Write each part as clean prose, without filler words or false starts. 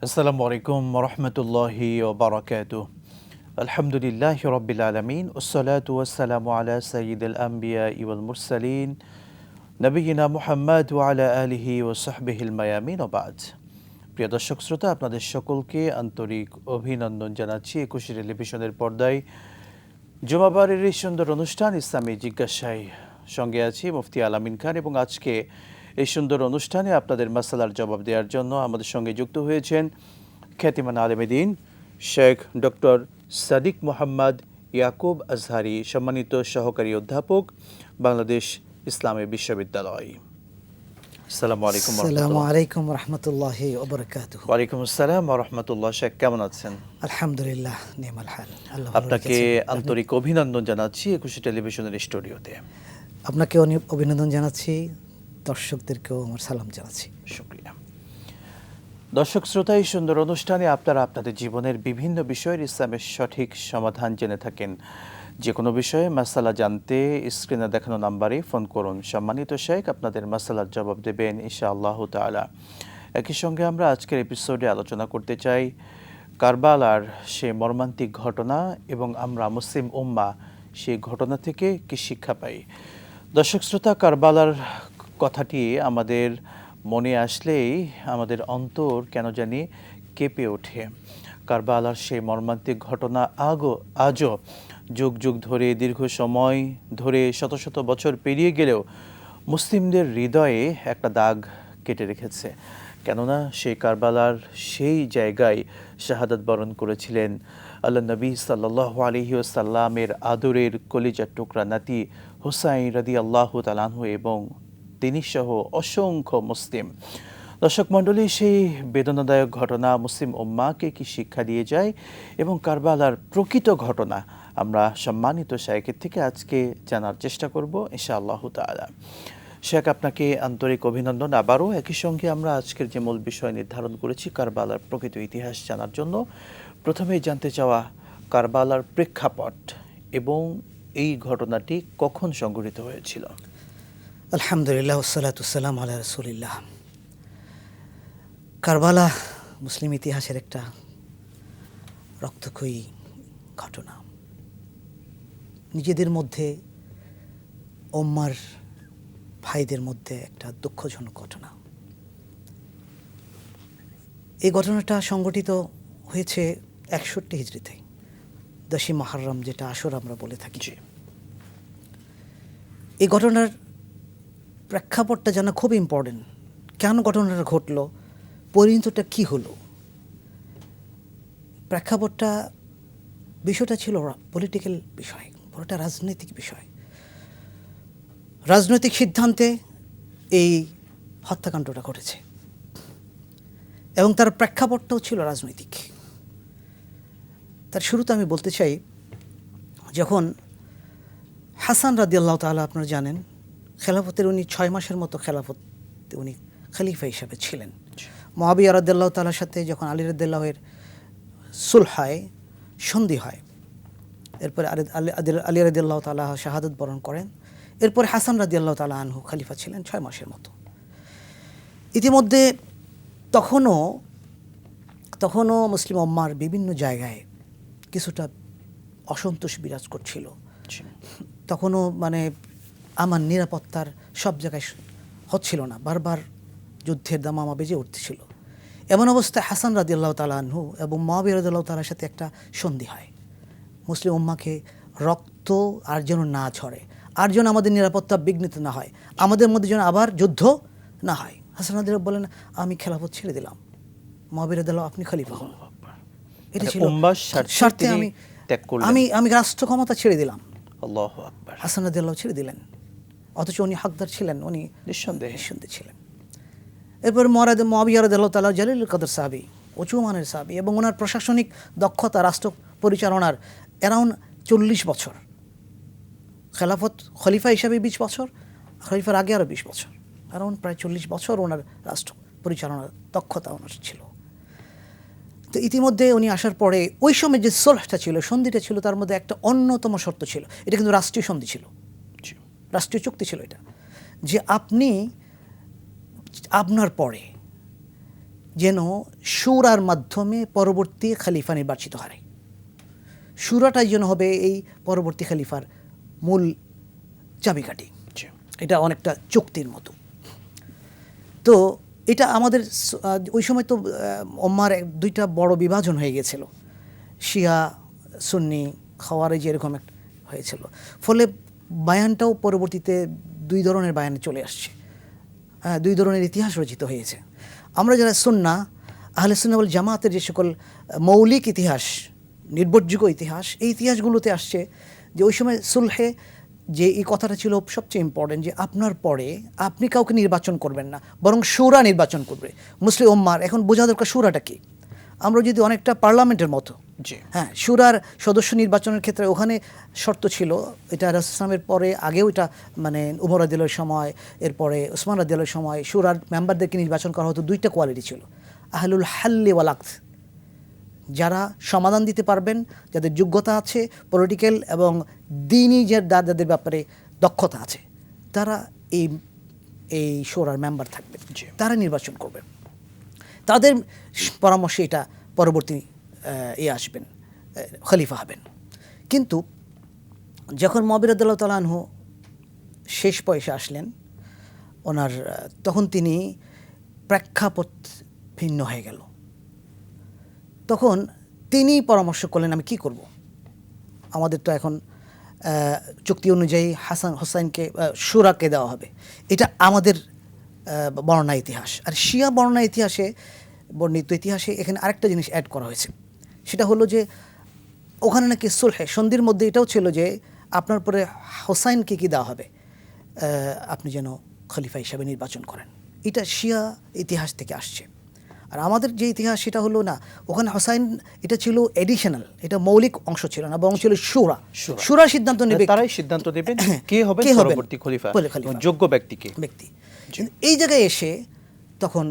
আসসালামু আলাইকুম রহমতুল্লাহি ওবারাকাতুহ। আলহামদুলিল্লাহ রব্বিল আলামিন ওসসালাতু ওয়াসসালামু আলা সাইয়্যিদিল আমবিয়া ওয়াল মুরসালিন নবিয়িনা মুহাম্মদ ওয়া আলা আলিহি ওয়া সাহবিহিল মায়ামিন ওয়া বা'দ। প্রিয় দর্শক শ্রোতা, আপনাদের সকলকে আন্তরিক অভিনন্দন জানাচ্ছি। একুশে টেলিভিশনের পর্দায় জুমাবারের এই সুন্দর অনুষ্ঠান ইসলামী জিজ্ঞাসায় সঙ্গে আছি মুফতি আল-আমিন খান, এবং আজকে এই সুন্দর অনুষ্ঠানে আপনাদের মাসালার জবাব দেওয়ার জন্য আমাদের সঙ্গে যুক্ত হয়েছেন খ্যাতিমান আলেমে দ্বীন শেখ ডক্টর সাদিক মোহাম্মদ ইয়াকুব আজহারি, সম্মানিত সহকারী অধ্যাপক, বাংলাদেশ ইসলামী বিশ্ববিদ্যালয়। আসসালামু আলাইকুম। আসসালামু আলাইকুম রাহমাতুল্লাহি ওয়া বারাকাতুহু। ওয়ালাইকুম আসসালাম ওয়া রাহমাতুল্লাহ। শেখ, কেমন আছেন? আলহামদুলিল্লাহ, নিমাল হাল। আপনাকে আন্তরিক অভিনন্দন জানাচ্ছি একুশে টেলিভিশনের স্টুডিওতে। আপনাকে অভিনন্দন জানাচ্ছি, দর্শকদেরকেও আমার সালাম জানাচ্ছি। শুকরিয়া। দর্শক শ্রোতা, এই সুন্দর অনুষ্ঠানে আপনারা আপনাদের জীবনের বিভিন্ন বিষয়ের ইসলামের সঠিক সমাধান জেনে থাকেন। যে কোনো বিষয়ে মাসালা জানতে স্ক্রিনে দেখানো নাম্বারে ফোন করুন। সম্মানিত শেখ আপনাদের মাসালার জবাব দেবেন ইনশাআল্লাহ তাআলা। একই সঙ্গে আমরা আজকের এপিসোডে আলোচনা করতে চাই কারবালার সেই মর্মান্তিক ঘটনা, এবং আমরা মুসলিম উম্মাহ সেই ঘটনা থেকে কি শিক্ষা পাই। দর্শক শ্রোতা, কারবালার কথাটি আমাদের মনে আসলেই আমাদের অন্তর কেন জানি কেঁপে ওঠে। কারবালার সেই মর্মান্তিক ঘটনা আজও যুগ যুগ ধরে, দীর্ঘ সময় ধরে, শত শত বছর পেরিয়ে গেলেও মুসলিমদের হৃদয়ে একটা দাগ কেটে রেখেছে। কেননা সেই কারবালার সেই জায়গায় শাহাদাত বরণ করেছিলেন আল্লাহ নবী সাল্লাল্লাহু আলাইহি ওয়াসাল্লামের আদরের কলিজার টুকরা নাতি হুসাইন রাদিয়াল্লাহু তাআলা আনহু এবং তিনি সহ অসংখ্য মুসলিম। দর্শক মণ্ডলী, সেই বেদনাদায়ক ঘটনা মুসলিম উম্মাহকে কি শিক্ষা দিয়ে যায়, এবং কারবালার প্রকৃত ঘটনা আমরা সম্মানিত শাইখের থেকে আজকে জানার চেষ্টা করব ইনশাআল্লাহ তাআলা। শেখ, আপনাকে আন্তরিক অভিনন্দন আবারও। একই সঙ্গে আমরা আজকের যে মূল বিষয় নির্ধারণ করেছি কারবালার প্রকৃত ইতিহাস জানার জন্য, প্রথমেই জানতে চাওয়া কারবালার প্রেক্ষাপট এবং এই ঘটনাটি কখন সংঘটিত হয়েছিল। আলহামদুলিল্লাহ ওয়াসসালাতু ওয়াসসালামু আলা রাসূলিল্লাহ। কারবালা মুসলিম ইতিহাসের একটা রক্তক্ষয়ী ঘটনা। নিজেদের মধ্যে, উম্মার ভাইদের মধ্যে একটা দুঃখজনক ঘটনা। এই ঘটনাটা সংঘটিত হয়েছে 61 হিজরিতে, 10ই মুহররম, যেটা আশুরা আমরা বলে থাকি। এই ঘটনার প্রেক্ষাপটটা জানা খুব ইম্পর্টেন্ট। কেন ঘটনাটা ঘটলো, পরিণতিটা কি হলো। প্রেক্ষাপটটা, বিষয়টা ছিল পলিটিক্যাল বিষয়, পুরোটা রাজনৈতিক বিষয়। রাজনৈতিক সিদ্ধান্তে এই হত্যাকাণ্ডটা ঘটেছে, এবং তার প্রেক্ষাপটটাও ছিল রাজনৈতিক। তার শুরুতে আমি বলতে চাই, যখন হাসান রাদিয়াল্লাহু তাআলা, আপনারা জানেন, খেলাফতের উনি 6 মাসের মতো খেলাফত উনি খলিফা হিসাবে ছিলেন। মুআবিয়া রাদিয়াল্লাহু তাআলার সাথে যখন আলী রাদিয়াল্লাহুর সুলহ হয়, সন্ধি হয়, এরপরে আলী রাদিয়াল্লাহু তাআলা শাহাদাত বরণ করেন। এরপরে হাসান রাদিয়াল্লাহু তাআলা আনহু খলিফা ছিলেন 6 মাসের মতো। ইতিমধ্যে তখনও মুসলিম উম্মার বিভিন্ন জায়গায় কিছুটা অসন্তোষ বিরাজ করছিল। তখনও আমার নিরাপত্তার সব জায়গায় হচ্ছিল না, বারবার যুদ্ধের দামামা বেজে উঠতেছিল। এমন অবস্থায় হাসান রাদিয়াল্লাহু তাআলা আনহু এবং মুআবিয়া রাদিয়াল্লাহু তাআলার সাথে একটা সন্ধি হয়। মুসলিম উম্মাকে রক্ত আর যেন না ঝরে, আর যেন আমাদের নিরাপত্তা বিঘ্নিত না হয়, আমাদের মধ্যে যেন আবার যুদ্ধ না হয়। হাসান রাদিয়াল্লাহু বলেন, আমি খেলাফত ছেড়ে দিলাম, মুআবিয়া রাদিয়াল্লাহু আপনি খলিফা হন। এটা ছিল স্বার্থে আমি রাষ্ট্র ক্ষমতা ছেড়ে দিলাম। আল্লাহু আকবার। হাসান রাদিয়াল্লাহু ছেড়ে দিলেন, অথচ উনি হকদার ছিলেন, উনি নিঃসন্দেহে ছিলেন। এরপর মুআবিয়া রাদিয়াল্লাহু তাআলা জালিলুল কদর সাহাবী, উঁচু মানের সাহাবী, এবং ওনার প্রশাসনিক দক্ষতা, রাষ্ট্র পরিচালনার অ্যারাউন্ড 40 বছর, খলিফা হিসাবে 20 বছর, খলিফার আগে আরও 20 বছর, অ্যারাউন্ড প্রায় 40 বছর ওনার রাষ্ট্র পরিচালনার দক্ষতা ওনার ছিল। তো ইতিমধ্যে উনি আসার পরে ওই সময় যে সুলহটা ছিল, সন্ধিটা ছিল, তার মধ্যে একটা অন্যতম শর্ত ছিল। এটা কিন্তু রাষ্ট্রীয় সন্ধি ছিল, রাষ্ট্রীয় চুক্তি ছিল এটা, যে আপনি আপনার পরে যেন শুরার মাধ্যমে পরবর্তী খলিফা নির্বাচিত হয়। শুরাটাই যেন হবে এই পরবর্তী খলিফার মূল চাবিকাঠি। এটা অনেকটা চুক্তির মতো। তো এটা আমাদের ওই সময় তো উম্মার দুইটা বড় বিভাজন হয়ে গেছিল, শিয়া সুন্নি খাওয়ারিজ এরকম একটা হয়েছিল। ফলে বায়ানটাও পরবর্তীতে দুই ধরনের বায়ানে চলে আসছে, দুই ধরনের ইতিহাস রচিত হয়েছে। আমরা যারা সুন্না, আহলে সুন্নাহ ওয়াল জামাতের যে সকল মৌলিক ইতিহাস, নির্ভরযোগ্য ইতিহাস, এই ইতিহাসগুলোতে আসছে যে ওই সময় সুলহে যে এই কথাটা ছিল সবচেয়ে ইম্পর্টেন্ট, যে আপনার পরে আপনি কাউকে নির্বাচন করবেন না, বরং শুরা নির্বাচন করবে মুসলিম উম্মার। এখন বোঝা দরকার শুরাটা কি। আমরা যদি অনেকটা পার্লামেন্টের মতো, হ্যাঁ, শুরার সদস্য নির্বাচনের ক্ষেত্রে ওখানে শর্ত ছিল, এটা রাসূল ইসলামের পরে আগেও এটা মানে উমর রাদিয়াল্লাহু সময়, এরপরে উসমান রাদিয়াল্লাহু সময় শুরার মেম্বারদেরকে নির্বাচন করা হতো। দুইটা কোয়ালিটি ছিল, আহলুল হাল্লি ওয়াল আকদ, যারা সমাধান দিতে পারবেন, যাদের যোগ্যতা আছে পলিটিক্যাল এবং দ্বীনি যাদের ব্যাপারে দক্ষতা আছে, তারা এই শোরার মেম্বার থাকবেন, তারা নির্বাচন করবেন, তাদের পরামর্শে এটা পরবর্তী আসবেন, খলিফা হবেন। কিন্তু যখন মুআবিয়া রাদিয়াল্লাহু তাআলা আনহু শেষ বয়সে আসলেন ওনার, তখন তিনি প্রেক্ষাপট ভিন্ন হয়ে গেল। তখন তিনি পরামর্শ করলেন, আমি কি করব, আমাদের তো এখন চুক্তি অনুযায়ী হোসাইনকে শুরাকে দেওয়া হবে, এটা আমাদের বর্ণনা ইতিহাস। আর শিয়া বর্ণনা ইতিহাসে, বর্ণিত ইতিহাসে এখানে আরেকটা জিনিস অ্যাড করা হয়েছে, সেটা হলো যে ওখানে নাকি সুলহে সন্ধির মধ্যে এটাও ছিল যে আপনার পরে হোসাইনকে কি দেওয়া হবে, আপনি যেন খলিফা হিসাবে নির্বাচন করেন। এটা শিয়া ইতিহাস থেকে আসছে। আর আমাদের যে ইতিহাস সেটা হলো না, ওখানে হোসাইন এটা ছিল এডিশনাল, এটা মৌলিক অংশ ছিল না, বরং ছিল শুরা। শুরা সিদ্ধান্ত নেবে, তারাই সিদ্ধান্ত নেবেন কে হবে পরবর্তী খলিফা, যোগ্য ব্যক্তি। এই জায়গায় এসে তখন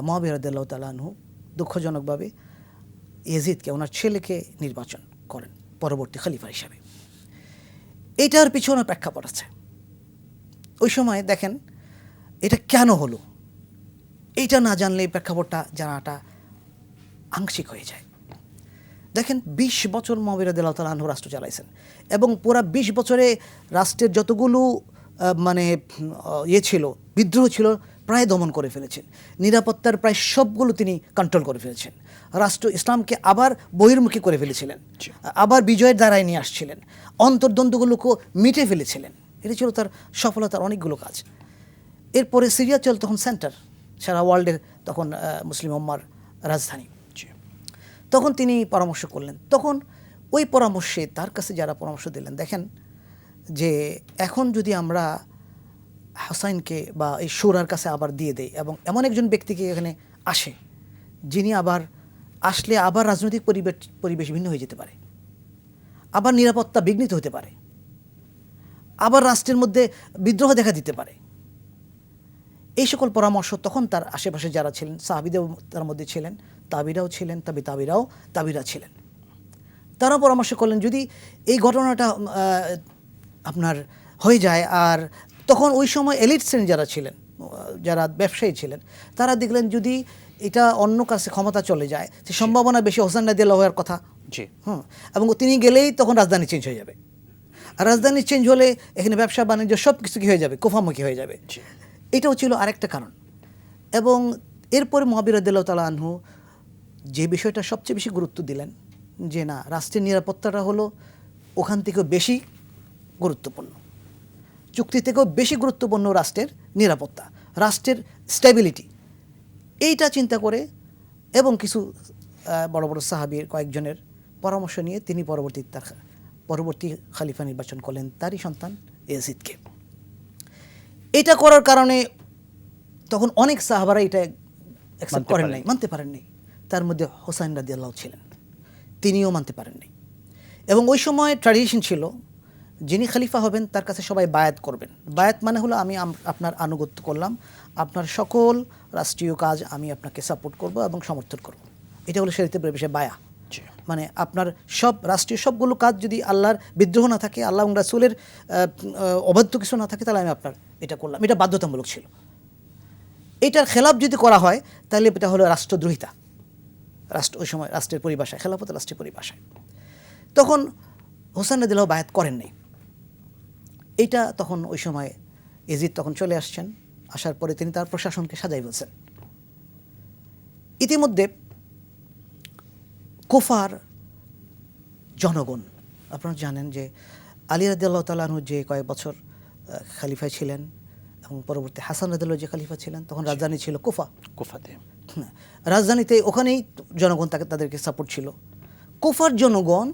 মুআবিয়া রাদিয়াল্লাহু তাআলা আনহু দুঃখজনকভাবে ইয়াজিদকে, ওনার ছেলেকে নির্বাচন করেন পরবর্তী খলিফা হিসাবে। এটার পিছনে প্রেক্ষাপট আছে। ওই সময় দেখেন এটা কেন হলো, এইটা না জানলে এই প্রেক্ষাপটটা জানাটা আংশিক হয়ে যায়। দেখেন 20 বছর মুআবিয়া রাদিয়াল্লাহু তাআলা আনহু রাষ্ট্র চালাইছেন, এবং পুরা 20 বছরে রাষ্ট্রের যতগুলো মানে ছিল, বিদ্রোহ ছিল, প্রায় দমন করে ফেলেছেন। নিরাপত্তার প্রায় সবগুলো তিনি কন্ট্রোল করে ফেলেছেন। রাষ্ট্র ইসলামকে আবার বহির্মুখী করে ফেলেছিলেন, আবার বিজয়ের দ্বারাই নিয়ে আসছিলেন, অন্তর্দ্বন্দ্বগুলোকে মিটে ফেলেছিলেন। এটা ছিল তার সফলতার অনেকগুলো কাজ। এরপরে সিরিয়া চল তখন সেন্টার, সারা ওয়ার্ল্ডের তখন মুসলিম উম্মার রাজধানী। তখন তিনি পরামর্শ করলেন। তখন ওই পরামর্শে তার কাছে যারা পরামর্শ দিলেন, দেখেন যে এখন যদি আমরা হোসাইনকে বা এই শুরার কাছে আবার দিয়ে দেই, এবং এমন একজন ব্যক্তিকে এখানে আসে যিনি আবার আসলে আবার রাজনৈতিক পরিবেশ ভিন্ন হয়ে যেতে পারে, আবার নিরাপত্তা বিঘ্নিত হতে পারে, আবার রাষ্ট্রের মধ্যে বিদ্রোহ দেখা দিতে পারে, এই সকল পরামর্শ তখন তার আশেপাশে যারা ছিলেন, সাহাবীদের তার মধ্যে ছিলেন, তাবিরাও ছিলেন, তাবিরা ছিলেন, তারা পরামর্শ করলেন যদি এই ঘটনাটা আপনার হয়ে যায়। আর তখন ওই সময় এলিট শ্রেণী যারা ছিলেন, যারা ব্যবসায়ী ছিলেন, তারা দেখলেন যদি এটা অন্য কাছে ক্ষমতা চলে যায়, সে সম্ভাবনা বেশি হোসেন রাদিয়াল্লাহু হওয়ার কথা। এবং তিনি গেলেই তখন রাজধানী চেঞ্জ হয়ে যাবে, আর রাজধানী চেঞ্জ হলে এখানে ব্যবসা বাণিজ্য সব কিছু কি হয়ে যাবে, কুফামুখী হয়ে যাবে। এটাও ছিল আরেকটা কারণ। এবং এরপরে মুআবিয়া রাদিয়াল্লাহু তাআলা আনহু যে বিষয়টা সবচেয়ে বেশি গুরুত্ব দিলেন, যে না, রাষ্ট্রের নিরাপত্তাটা হলো ওখান থেকেও বেশি গুরুত্বপূর্ণ, চুক্তি থেকেও বেশি গুরুত্বপূর্ণ রাষ্ট্রের নিরাপত্তা, রাষ্ট্রের স্টেবিলিটি। এইটা চিন্তা করে এবং কিছু বড় বড় সাহাবীর কয়েকজনের পরামর্শ নিয়ে তিনি পরবর্তী খলিফা নির্বাচন করলেন তারই সন্তান ইয়াজিদকে। এটা করার কারণে তখন অনেক সাহাবারা এটা অ্যাকসেপ্ট করেন নাই, মানতে পারেন নাই। তার মধ্যে হোসাইন রাদিয়াল্লাহু ছিলেন, তিনিও মানতে পারেন নাই। এবং ওই সময় ট্র্যাডিশন ছিল যিনি খলিফা হবেন তার কাছে সবাই বায়াত করবেন। বায়াত মানে হলো আমি আপনার আনুগত্য করলাম, আপনার সকল রাষ্ট্রীয় কাজ আমি আপনাকে সাপোর্ট করব এবং সমর্থন করব। এটা হলো শরীয়তের পরিবেশে বায়া, মানে আপনার সব রাষ্ট্রীয় সবগুলো কাজ যদি আল্লাহর বিদ্রোহ না থাকে, আল্লাহ এবং রাসূলের অবাধ্য কিছু না থাকে, তাহলে আমি আপনার এটা করলাম। এটা বাধ্যতামূলক ছিল। এটার খেলাফ যদি করা হয় তাহলে এটা হলো রাষ্ট্রদ্রোহিতা। ওই সময় রাষ্ট্রের পরিভাষায়, খেলাফত রাষ্ট্রের পরিভাষায়। তখন হোসেন রাদিয়াল্লাহু বায়াত করেন নাই। এইটা তখন ওই সময় এজিদ তখন চলে আসছেন, আসার পরে তিনি তার প্রশাসনকে সাজাই বলছেন। ইতিমধ্যে কুফার জনগণ, আপনারা জানেন যে আলী রাদিয়াল্লাহু তাআলা আনহু যে কয়েক বছর খলিফায় ছিলেন এবং পরবর্তী হাসান রাদিয়াল্লাহু যে খলিফা ছিলেন, তখন রাজধানী ছিল কুফাতে। রাজধানীতে, ওখানেই জনগণ তাদেরকে সাপোর্ট ছিল। কুফার জনগণ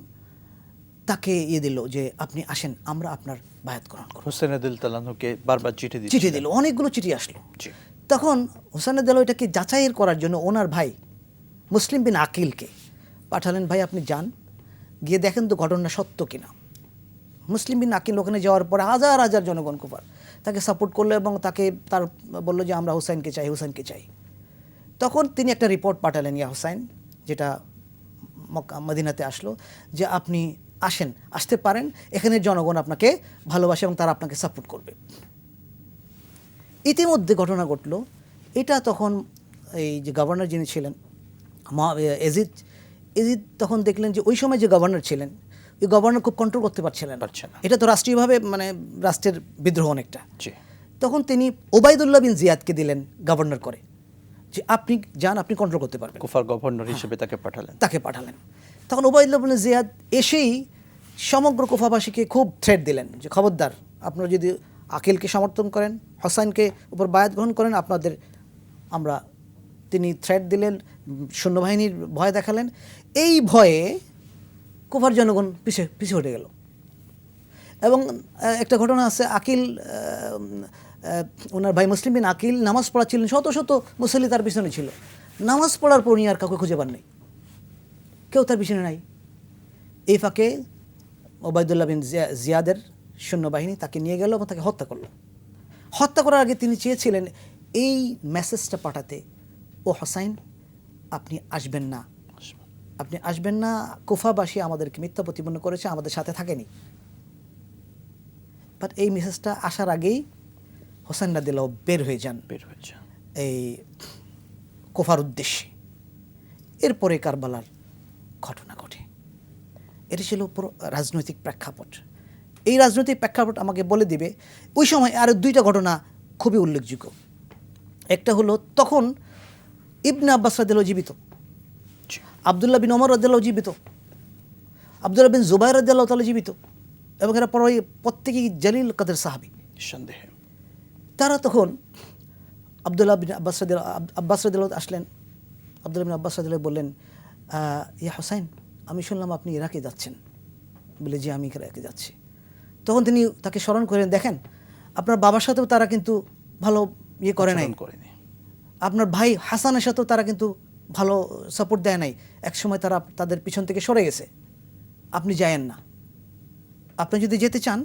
তাকে দিল যে আপনি আসেন, আমরা আপনার বায়াত গ্রহণ করব। হোসেন রাদিয়াল্লাহু তাআলা আনহুকে বারবার চিঠি দিল, অনেকগুলো চিঠি আসলো। তখন হোসেন রাদিয়াল্লাহু এটাকে যাচাইয়ের করার জন্য ওনার ভাই মুসলিম বিন আকিলকে পাঠালেন, ভাই আপনি যান, গিয়ে দেখেন তো ঘটনা সত্য কিনা। মুসলিম বিন আকিল ওখানে যাওয়ার পরে হাজার হাজার জনগণ কুফার তাকে সাপোর্ট করলো এবং তার বললো যে আমরা হুসাইনকে চাই। তখন তিনি একটা রিপোর্ট পাঠালেন, ইয়া হুসাইন, যেটা মদিনাতে আসলো, যে আপনি আসতে পারেন, এখানে জনগণ আপনাকে ভালোবাসে এবং তারা আপনাকে সাপোর্ট করবে। ইতিমধ্যে ঘটনা ঘটল, এটা তখন এই যে গভর্নর যিনি ছিলেন এজিদ তখন দেখলেন যে ওই সময় যে গভর্নর ছিলেন, ওই গভর্নর খুব কন্ট্রোল করতে পারছিলেন না। এটা তো রাষ্ট্রীয়ভাবে মানে রাষ্ট্রের বিদ্রোহ অনেকটা। তখন তিনি ওবায়দুল্লাহ বিন জিয়াদকে দিলেন গভর্নর করে, যে আপনি যান, আপনি কন্ট্রোল করতে পারবেন। কুফার গভর্নর হিসেবে তাকে পাঠালেন। তখন ওবায়দুল্লাহ বিন জিয়াদ এসেই সমগ্র কুফাবাসীকে খুব থ্রেট দিলেন যে খবরদার, আপনারা যদি আকিলকে সমর্থন করেন, হোসাইনকে উপর বায়াত গ্রহণ করেন, তিনি থ্রেট দিলেন, সৈন্যবাহিনীর ভয় দেখালেন। এই ভয়ে কুফার জনগণ পিছিয়ে হটে গেল। এবং একটা ঘটনা আছে, আকিল ওনার ভাই মুসলিম বিন আকিল নামাজ পড়াচ্ছিলেন, শত শত মুসল্লি তার পিছনে ছিল, নামাজ পড়ার পর আর কাউকে খুঁজে পান নাই, কেউ তার পিছনে নাই। এই ফাঁকে ওবায়দুল্লাহ বিন জিয়াদের সৈন্যবাহিনী তাকে নিয়ে গেল এবং তাকে হত্যা করল। হত্যা করার আগে তিনি চেয়েছিলেন এই মেসেজটা পাঠাতে, ও হোসাইন, আপনি আসবেন না, কুফাবাসী আমাদেরকে মিথ্যা প্রতিপন্ন করেছে, আমাদের সাথে থাকেনি। বাট এই মেসেজটা আসার আগেই হোসেন রাদিয়াল্লাহু বের হয়ে যান এই কুফার উদ্দেশ্যে। এরপরে কারবালার ঘটনা ঘটে। এটি ছিল পুরো রাজনৈতিক প্রেক্ষাপট। এই রাজনৈতিক প্রেক্ষাপট আমাকে বলে দিবে ওই সময় আরও দুইটা ঘটনা খুবই উল্লেখযোগ্য। একটা হলো, তখন ইবনে আব্বাস রাদিয়াল্লাহু জীবিত, আবদুল্লাহ বিন ওমর রাদিয়াল্লাহু জীবিত, আবদুল্লাহ বিন জুবাইর রাদিয়াল্লাহু তাআলা জীবিত, এবং এরা প্রত্যেকেই জলিল কদর সাহাবী নিঃসন্দেহে। তারা তখন আবদুল্লাহ বিন আব্বাস রাদিয়াল্লাহু আসলেন। আবদুল্লাহ বিন আব্বাস রাদিয়াল্লাহু বললেন, ইয়া হোসাইন, আমি শুনলাম আপনি ইরাকে যাচ্ছেন। বলে, যে আমি ইরাকে যাচ্ছি। তখন তিনি তাকে স্মরণ করেন, দেখেন আপনার বাবার সাথেও তারা কিন্তু ভালো করে নাই, আপনার ভাই হাসানের সাথেও তারা কিন্তু ভালো সাপোর্ট দেয় নাই, একসময় তারা তাদের পিছন থেকে সরে গেছে, আপনি যায়েন না। আপনি যদি যেতে চান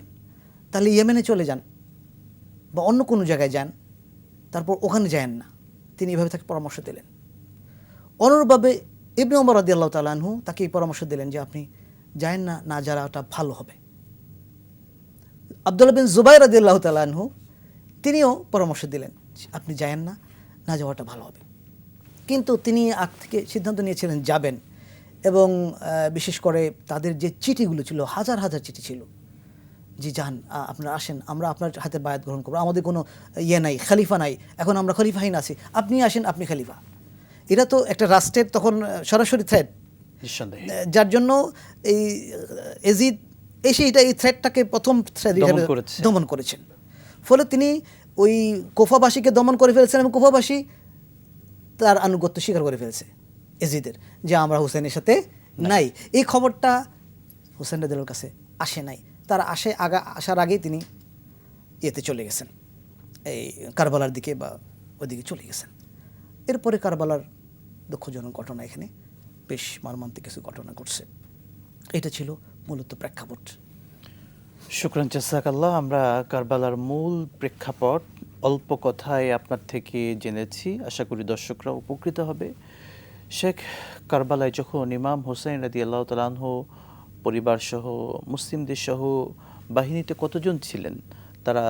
তাহলে ইয়েমেনে চলে যান বা অন্য কোনো জায়গায় যান, তারপর ওখানে যায়েন না। তিনি এভাবে তাকে পরামর্শ দিলেন। অনুরূপভাবে ইবনে ওমর রাদিয়াল্লাহু তাআলা আনহু তাকে এই পরামর্শ দিলেন যে আপনি যায়েন না যাওয়াটা ভালো হবে। আবদুল্লাহ বিন জুবাইর রাদিয়াল্লাহু তাআলা আনহু তিনিও পরামর্শ দিলেন, আপনি যায়েন না যাওয়াটা ভালো হবে। কিন্তু তিনি আগ থেকে সিদ্ধান্ত নিয়েছিলেন যাবেন। এবং বিশেষ করে তাদের যে চিঠিগুলো ছিল, হাজার হাজার চিঠি ছিল, যে যান, আপনারা আসেন, আমরা আপনার হাতে বায়াত গ্রহণ করবো, আমাদের কোনো নাই, খলিফা নাই, এখন আমরা খলিফাহীন আছি, আপনি আসেন, আপনি খলিফা। এটা তো একটা রাষ্ট্রের তখন সরাসরি থ্রেট, যার জন্য এই এজিদ এসে এই থ্রেটটাকে প্রথম থ্রেট হিসেবে দমন করেছেন। ফলে তিনি ওই কুফাবাসীকে দমন করে ফেলেছেন এবং কুফাবাসী তার আনুগত্য স্বীকার করে ফেলেছে এজিদের, যে আমরা হুসেনের সাথে নাই। এই খবরটা হুসেন রাদিয়াল্লাহুর কাছে আসে নাই। তারা আসার আগেই তিনি চলে গেছেন, এই কারবালার দিকে বা ওইদিকে চলে গেছেন। এরপরে কারবালার দুঃখজনক ঘটনা, এখানে বেশ মর্মান্তিক কিছু ঘটনা ঘটছে। এটা ছিল মূলত প্রেক্ষাপট। শুকরান জাযাকাল্লাহ। আমরা কারবালার মূল প্রেক্ষাপট অল্প কথায় আপনার থেকে জেনেছি, আশা করি দর্শকরা উপকৃত হবে। শেখ, কারবালায় যখন ইমাম হোসেন রাদিয়াল্লাহু তাআলা আনহু পরিবার সহ মুসলিমদের সহ বাহিনীতে কতজন ছিলেন, তারা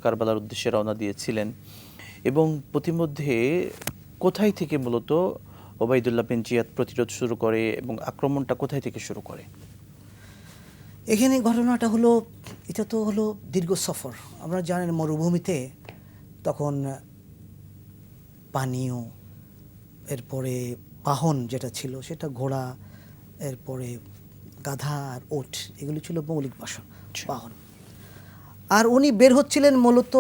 কারবালার উদ্দেশ্যে রওনা দিয়েছিলেন, এবং প্রতিমধ্যে কোথায় থেকে মূলত ওবাইদুল্লাহ বিন জিয়াদ প্রতিরোধ শুরু করে এবং আক্রমণটা কোথায় থেকে শুরু করে? এখানে ঘটনাটা হলো, এটা তো হলো দীর্ঘ সফর। আপনারা জানেন মরুভূমিতে তখন পানীয়, এরপরে বাহন যেটা ছিল সেটা ঘোড়া, এরপরে গাধা আর ওট, এগুলি ছিল মৌলিক বাহন। আর উনি বের হচ্ছিলেন মূলত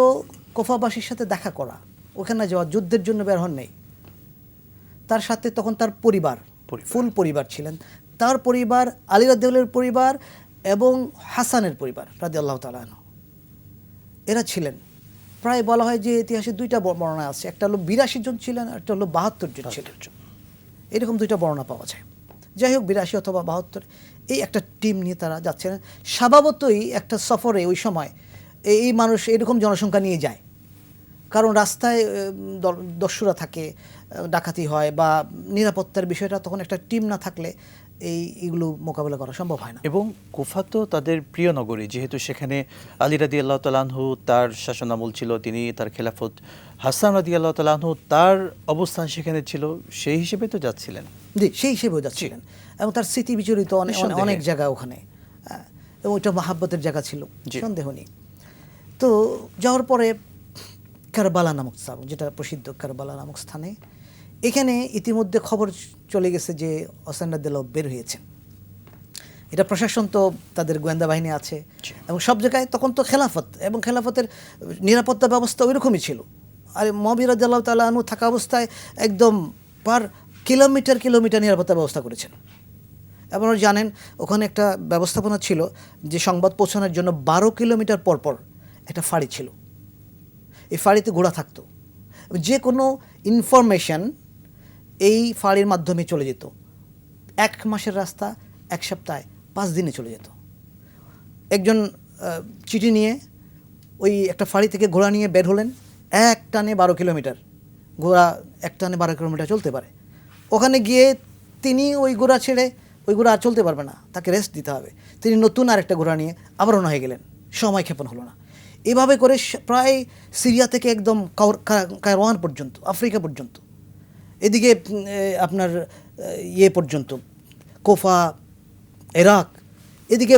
কোফাবাসীর সাথে দেখা করা, ওখানে যাওয়া, যুদ্ধের জন্য বের হন নেই। তার সাথে তখন তার পরিবার, ফুল পরিবার ছিলেন। তার পরিবার, আলী রাদিয়াল্লাহু আনহুর পরিবার এবং হাসানের পরিবার রাদিয়াল্লাহু তাআলা আনহু, এরা ছিলেন। প্রায় বলা হয় যে ইতিহাসে দুইটা বর্ণনা আছে, একটা হলো 82 জন ছিলেন, একটা হলো 72 জন ছিলেন। এরকম দুইটা বর্ণনা পাওয়া যায়। যাই হোক, 82 অথবা 72, এই একটা টিম নিয়ে তারা যাচ্ছিলেন। স্বভাবতই একটা সফরে ওই সময় এই মানুষ এরকম জনসংখ্যা নিয়ে যায়, কারণ রাস্তায় দস্যুরা থাকে, ডাকাতি হয়, বা নিরাপত্তার বিষয়টা তখন একটা টিম না থাকলে এইগুলো মোকাবেলা করা সম্ভব হয় না। এবং কুফা তো তাদের প্রিয় নগরী, যেহেতু সেখানে আলী রাদিয়াল্লাহু তাআলা আনহু তার শাসনামল ছিল, তিনি তার খেলাফত, হাসান রাদিয়াল্লাহু তাআলা আনহু তার অবস্থান সেখানে ছিল, সেই হিসেবে তো যাচ্ছিলেন। জি, সেই হিসেবেও যাচ্ছিলেন। এবং তার স্মৃতি বিচরিত অনেক জায়গা ওখানে, এবং ওইটা মাহাব্বতের জায়গা ছিল, সন্দেহ নেই। তো যাওয়ার পরে কারবালা নামক স্থান, যেটা প্রসিদ্ধ কারবালা নামক স্থানে, এখানে ইতিমধ্যে খবর চলে গেছে যে হোসেন রাদিয়াল্লাহু বের হয়েছেন। এটা প্রশাসন তো, তাদের গোয়েন্দা বাহিনী আছে, এবং সব জায়গায় তখন তো খেলাফত, এবং খেলাফতের নিরাপত্তা ব্যবস্থা ওইরকমই ছিল। আর মুআবিয়া রাদিয়াল্লাহু তাআলা আনহু থাকা অবস্থায় একদম পার কিলোমিটার নিরাপত্তা ব্যবস্থা করেছেন। আপনারা জানেন ওখানে একটা ব্যবস্থাপনা ছিল যে সংবাদ পৌঁছানোর জন্য 12 কিলোমিটার পর পর একটা ফাঁড়ি ছিল। এই ফাঁড়িতে ঘোড়া থাকতো, যে কোনো ইনফরমেশন এই ফাঁড়ির মাধ্যমে চলে যেত। 1 মাসের রাস্তা 1 সপ্তাহে 5 দিনে চলে যেত। একজন চিঠি নিয়ে ওই একটা ফাঁড়ি থেকে ঘোড়া নিয়ে বের হলেন, এক টানে 12 কিলোমিটার, ঘোড়া এক টানে 12 কিলোমিটার চলতে পারে। ওখানে গিয়ে তিনি ওই ঘোড়া ছেড়ে, ওই ঘোড়া আর চলতে পারবে না, তাকে রেস্ট দিতে হবে। তিনি নতুন আরেকটা ঘোড়া নিয়ে আবার রওনা হয়ে গেলেন, সময় ক্ষেপণ হলো না। এভাবে করে প্রায় সিরিয়া থেকে একদম কায়রোয়ান পর্যন্ত, আফ্রিকা পর্যন্ত, এদিকে আপনার পর্যন্ত, কোফা, ইরাক, এদিকে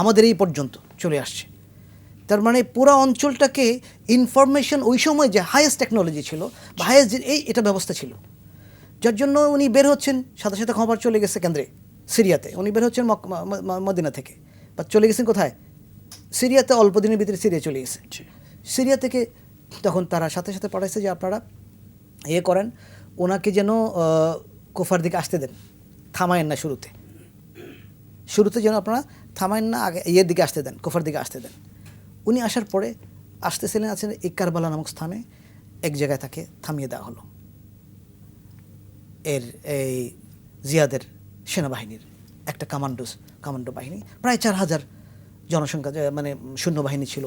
আমাদের এই পর্যন্ত চলে আসছে। তার মানে পুরো অঞ্চলটাকে ইনফরমেশন, ওই সময় যে হাইয়েস্ট টেকনোলজি ছিল বা হাইয়েস্ট এটা ব্যবস্থা ছিল, যার জন্য উনি বের হচ্ছেন, সাথে সাথে খবর চলে গেছে কেন্দ্রে, সিরিয়াতে। উনি বের হচ্ছেন মদিনা থেকে, বা চলে গেছেন কোথায়? সিরিয়াতে। অল্প দিনের ভিতরে সিরিয়া চলে গেছে। সিরিয়া থেকে তখন তারা সাথে সাথে পাঠাইছে যে আপনারা করেন, ওনাকে যেন কোফার দিকে আসতে দেন, থামায়েন না শুরুতে যেন আপনারা থামায়েন না, আগে দিকে আসতে দেন, কোফার দিকে আসতে দেন। উনি আসার পরে আসতেছিলেন, আছেন এই কারবালা নামক স্থানে, এক জায়গায় তাকে থামিয়ে দেওয়া হলো। এই জিয়াদের সেনাবাহিনীর একটা কমান্ডো বাহিনী, প্রায় 4000 জনসংখ্যা, মানে সৈন্যবাহিনী ছিল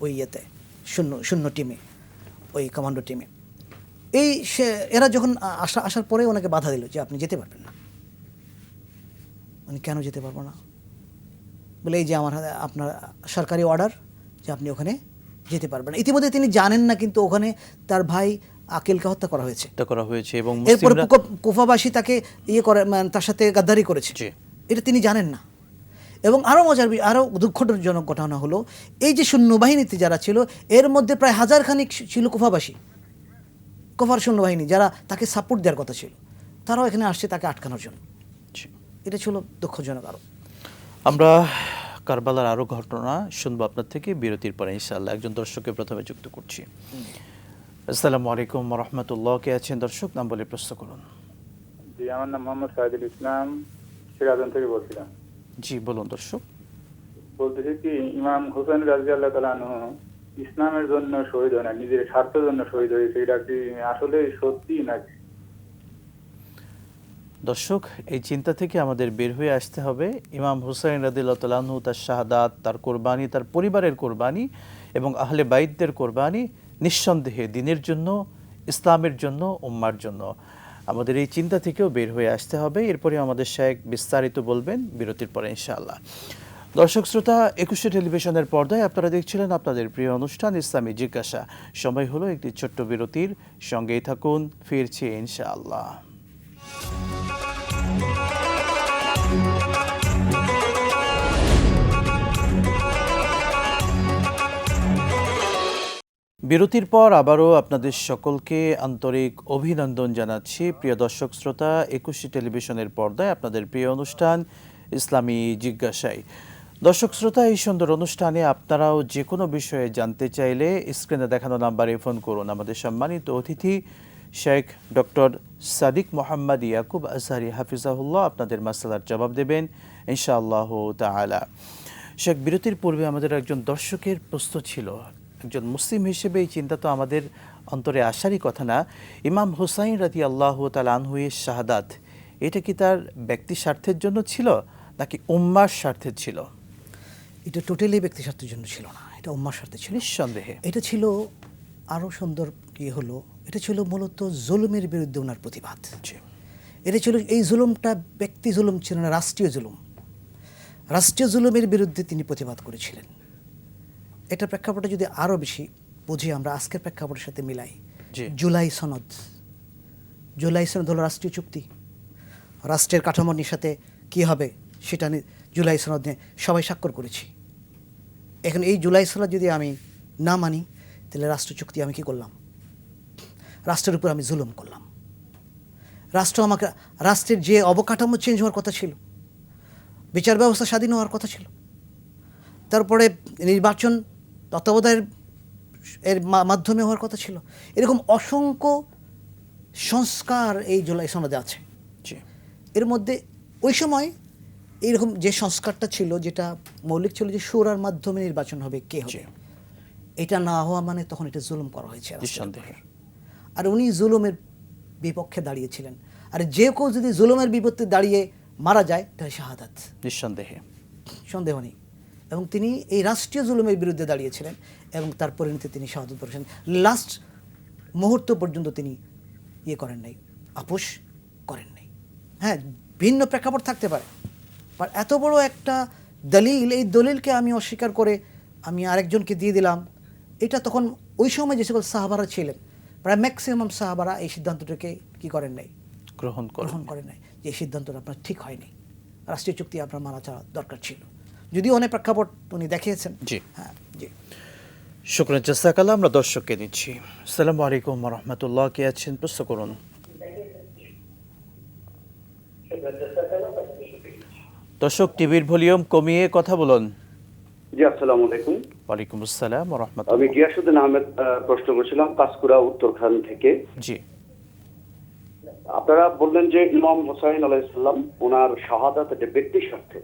ওই ইয়েতে, শূন্য টিমে, ওই কমান্ডো টিমে। এরা যখন আসার পরে ওনাকে বাধা দিল যে আপনি যেতে পারবেন না। উনি কেন যেতে পারবো না? বলে এই যে আপনার সরকারি অর্ডার যে আপনি ওখানে যেতে পারবেন না। ইতিমধ্যে তিনি জানেন না, কিন্তু ওখানে তার ভাই আকিলকে হত্যা করা হয়েছে এবং এরপর কুফাবাসী তাকে মানে তার সাথে গাদ্দারি করেছে, এটা তিনি জানেন না। এবং আরও দুঃখজনক ঘটনা হলো, এই যে সৈন্যবাহিনীতে যারা ছিল, এর মধ্যে প্রায় 1000 খানিক ছিল কুফাবাসী, কুফার সৈন্যবাহিনী, যারা তাকে সাপোর্ট দেওয়ার কথা ছিল, তারাও এখানে আসছে তাকে আটকানোর জন্য। এটা ছিল দুঃখজনক। আরও আমরা কারবালার আরও ঘটনা শুনবো আপনার থেকে বিরতির পরে ইনশাআল্লাহ। একজন দর্শককে প্রথমে যুক্ত করছি। আসসালামু আলাইকুম ওয়া রাহমাতুল্লাহ। কে আছেন দর্শক? নাম বলে প্রশ্ন করুন। জি, আমার নাম মোহাম্মদ সাইদুল ইসলাম, সিরাজগঞ্জ থেকে বলছিলাম। জি বলুন দর্শক। বলতেছি কি, ইমাম হোসেন রাদিয়াল্লাহু তাআলা আনহু ইসলামের জন্য শহীদ হয় না, নিজের স্বার্থের জন্য শহীদ হয়েছে, এটা কি আসলে সত্যি নাকি? দর্শক, এই চিন্তা থেকে আমাদের বের হয়ে আসতে হবে। ইমাম হুসাইন রাদিয়াল্লাহু তাআলা আনহু তার শাহাদাত, তার কোরবানি, তার পরিবারের কোরবানি এবং আহলে বাইতদের কোরবানি নিঃসন্দেহে দ্বীনের জন্য, ইসলামের জন্য, উম্মার জন্য। আমাদের এই চিন্তা থেকেও বের হয়ে আসতে হবে। এরপরে আমাদের শায়েখ বিস্তারিত বলবেন বিরতির পরে ইনশাআল্লাহ। দর্শক শ্রোতা, একুশে টেলিভিশনের পর্দায় আপনারা দেখছিলেন আপনাদের প্রিয় অনুষ্ঠান ইসলামী জিজ্ঞাসা। সময় হলো একটি ছোট্ট বিরতির, সঙ্গেই থাকুন, ফিরছি ইনশাআল্লাহ। বিরতির পর আবারও আপনাদের সকলকে আন্তরিক অভিনন্দন জানাচ্ছি। প্রিয় দর্শক শ্রোতা, একুশে টেলিভিশনের পর্দায় আপনাদের প্রিয় অনুষ্ঠান ইসলামী জিজ্ঞাসায়। দর্শক শ্রোতা, এই সুন্দর অনুষ্ঠানে আপনারাও যে কোনো বিষয়ে জানতে চাইলে স্ক্রিনে দেখানো নাম্বারে ফোন করুন। আমাদের সম্মানিত অতিথি শেখ ডক্টর সাদিক মোহাম্মদ ইয়াকুব আজহারি হাফিজাহুল্লাহ আপনাদের মাসআলার জবাব দেবেন ইনশাআল্লাহ তাআলা। শেখ, বিরতির পূর্বে আমাদের একজন দর্শকের প্রশ্ন ছিল, একজন মুসলিম হিসেবে এই চিন্তা তো আমাদের অন্তরে আসারই কথা না, ইমাম হুসাইন রাদিয়াল্লাহু তাআলা আনহুয়ের শাহাদাত এটা কি তার ব্যক্তি স্বার্থের জন্য ছিল নাকি উম্মার স্বার্থের ছিল? এটা টোটালি ব্যক্তি স্বার্থের জন্য ছিল না, এটা উম্মার স্বার্থে ছিল। নিঃসন্দেহে এটা ছিল আরও সুন্দর কি হলো, এটা ছিল মূলত জুলুমের বিরুদ্ধে ওনার প্রতিবাদ। এটা ছিল, এই জুলুমটা ব্যক্তি জুলুম ছিল না, রাষ্ট্রীয় জুলুম। রাষ্ট্রীয় জুলুমের বিরুদ্ধে তিনি প্রতিবাদ করেছিলেন। এটা প্রেক্ষাপটে যদি আরও বেশি বুঝি, আমরা আজকের প্রেক্ষাপটের সাথে মিলাই, জুলাই সনদ হলো রাষ্ট্রীয় চুক্তি। রাষ্ট্রের কাঠামোর সাথে কি হবে সেটা জুলাই সনদ নিয়ে সবাই স্বাক্ষর করেছি। এখন এই জুলাই সনদ যদি আমি না মানি, তাহলে রাষ্ট্র চুক্তি আমি কি করলাম? রাষ্ট্রের উপর আমি জুলুম করলাম। রাষ্ট্রের যে অবকাঠামো চেঞ্জ হওয়ার কথা ছিল, বিচার ব্যবস্থা স্বাধীন হওয়ার কথা ছিল, তারপরে নির্বাচন তত্ত্বাবধানের এর মাধ্যমে হওয়ার কথা ছিল, এরকম অসংখ্য সংস্কার এই জুলাই সনদে আছে। এর মধ্যে ওই সময় এইরকম যে সংস্কারটা ছিল, যেটা মৌলিক ছিল, যে শুরার মাধ্যমে নির্বাচন হবে, কে হবে, এটা না হওয়া মানে তখন এটা জুলুম করা হয়েছে। আর উনি জুলুমের বিপক্ষে দাঁড়িয়েছিলেন। আর যে কেউ যদি জুলুমের বিপক্ষে দাঁড়িয়ে মারা যায়, তাহলে শাহাদাত, নিঃসন্দেহে, সন্দেহ নেই। এবং তিনি এই রাষ্ট্রীয় জুলুমের বিরুদ্ধে দাঁড়িয়েছিলেন এবং তার পরিণতি তিনি শাহাদাত করেছেন। লাস্ট মুহূর্ত পর্যন্ত তিনি করেন নাই, আপোষ করেন নাই। হ্যাঁ, ভিন্ন প্রেক্ষাপট থাকতে পারে, আর এত বড় একটা দলিল, এই দলিলকে আমি অস্বীকার করে আমি আরেকজনকে দিয়ে দিলাম, এটা তখন ওই সময় যে সকল সাহাবারা ছিলেন, প্রায় ম্যাক্সিমাম সাহাবারা এই সিদ্ধান্তটাকে কি করেন নাই, গ্রহণ করেন নাই, যে এই সিদ্ধান্তটা আপনার ঠিক হয়নি, রাষ্ট্রীয় চুক্তি আপনার মানা চাওয়া দরকার ছিল। যদিও অনেক প্রেক্ষাপট উনি দেখিয়েছেন। জি, হ্যাঁ, জি, শুকরান জাযাকাল্লাহ। আমরা দর্শককে নিচ্ছি। আসসালামু আলাইকুম ওয়া রাহমাতুল্লাহ, কে আছেন? প্রশ্ন করুন। দর্শক, টিভির ভলিউম কমিয়ে কথা বলুন। জি, আসসালামু আলাইকুম। ওয়ালাইকুম আসসালাম ওয়া রাহমাতুল্লাহ। আমি গিয়াসউদ্দিন আহমেদ প্রশ্ন করছিলাম কাঁচকুড়া উত্তরখান থেকে। জি, আপনারা বললেন যে ইমাম হুসাইন আলাইহিস সালাম ওনার শাহাদাত এটা ব্যক্তি স্বার্থে,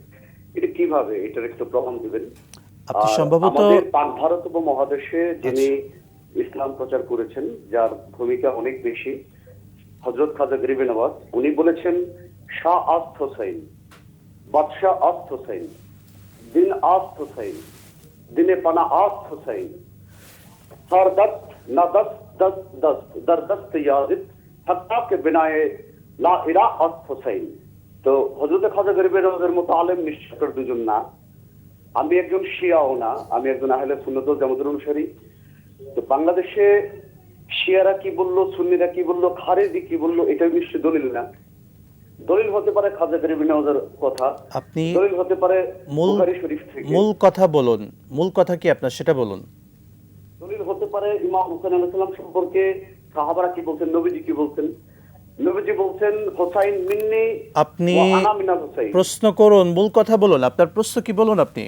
এটা কিভাবে, এটার একটু প্রমাণ দিবেন। আপনি সম্ভবত আমাদের পাক ভারত উপমহাদেশে যিনি ইসলাম প্রচার করেছেন, যার ভূমিকা অনেক বেশি, হযরত খাজা গরিব নওয়াজ, উনি বলেছেন শাহ আস্ত হুসাইন, বাদশাহ আস্ত হুসাইন, দিন আস্ত হুসাইন, দিনে পানা আস্ত হুসাইন, হর দস্ত না দস্ত দস্ত দস্ত দর দস্ত ইয়াজিদ হত্তা কে বিনায়ে লা ইলা আস্ত হুসাইন। তো হযরত খাজা গরিব নওয়াজের মতো আলেম নিশ্চয় দুজন না। আমি একজন শিয়াও না, আমি একজন আহলে সুন্নাত ওয়াল জামাতের অনুসারী। তো বাংলাদেশে শিয়ারা কি বললো, সুন্নিরা কি বললো, খারেজি কি বললো, এটা নিশ্চয় দলিল না। দলিল হতে পারে খাজা গরিব নওয়াজের কথা, আপনি দলিল হতে পারে বুখারী শরীফ থেকে। মূল কথা বলুন, মূল কথা কি আপনার সেটা বলুন। দলিল হতে পারে ইমাম হুসাইন আলাইহিস সালাম সম্পর্কে সাহাবারা কি বলছেন, নবীজি কি বলছেন। নবীজি বলছেন হুসাইন মিন্নি, আপনি আনা মিনাল হুসাইন। প্রশ্ন করুন, মূল কথা বলুন, আপনার প্রশ্ন কি বলুন আপনি।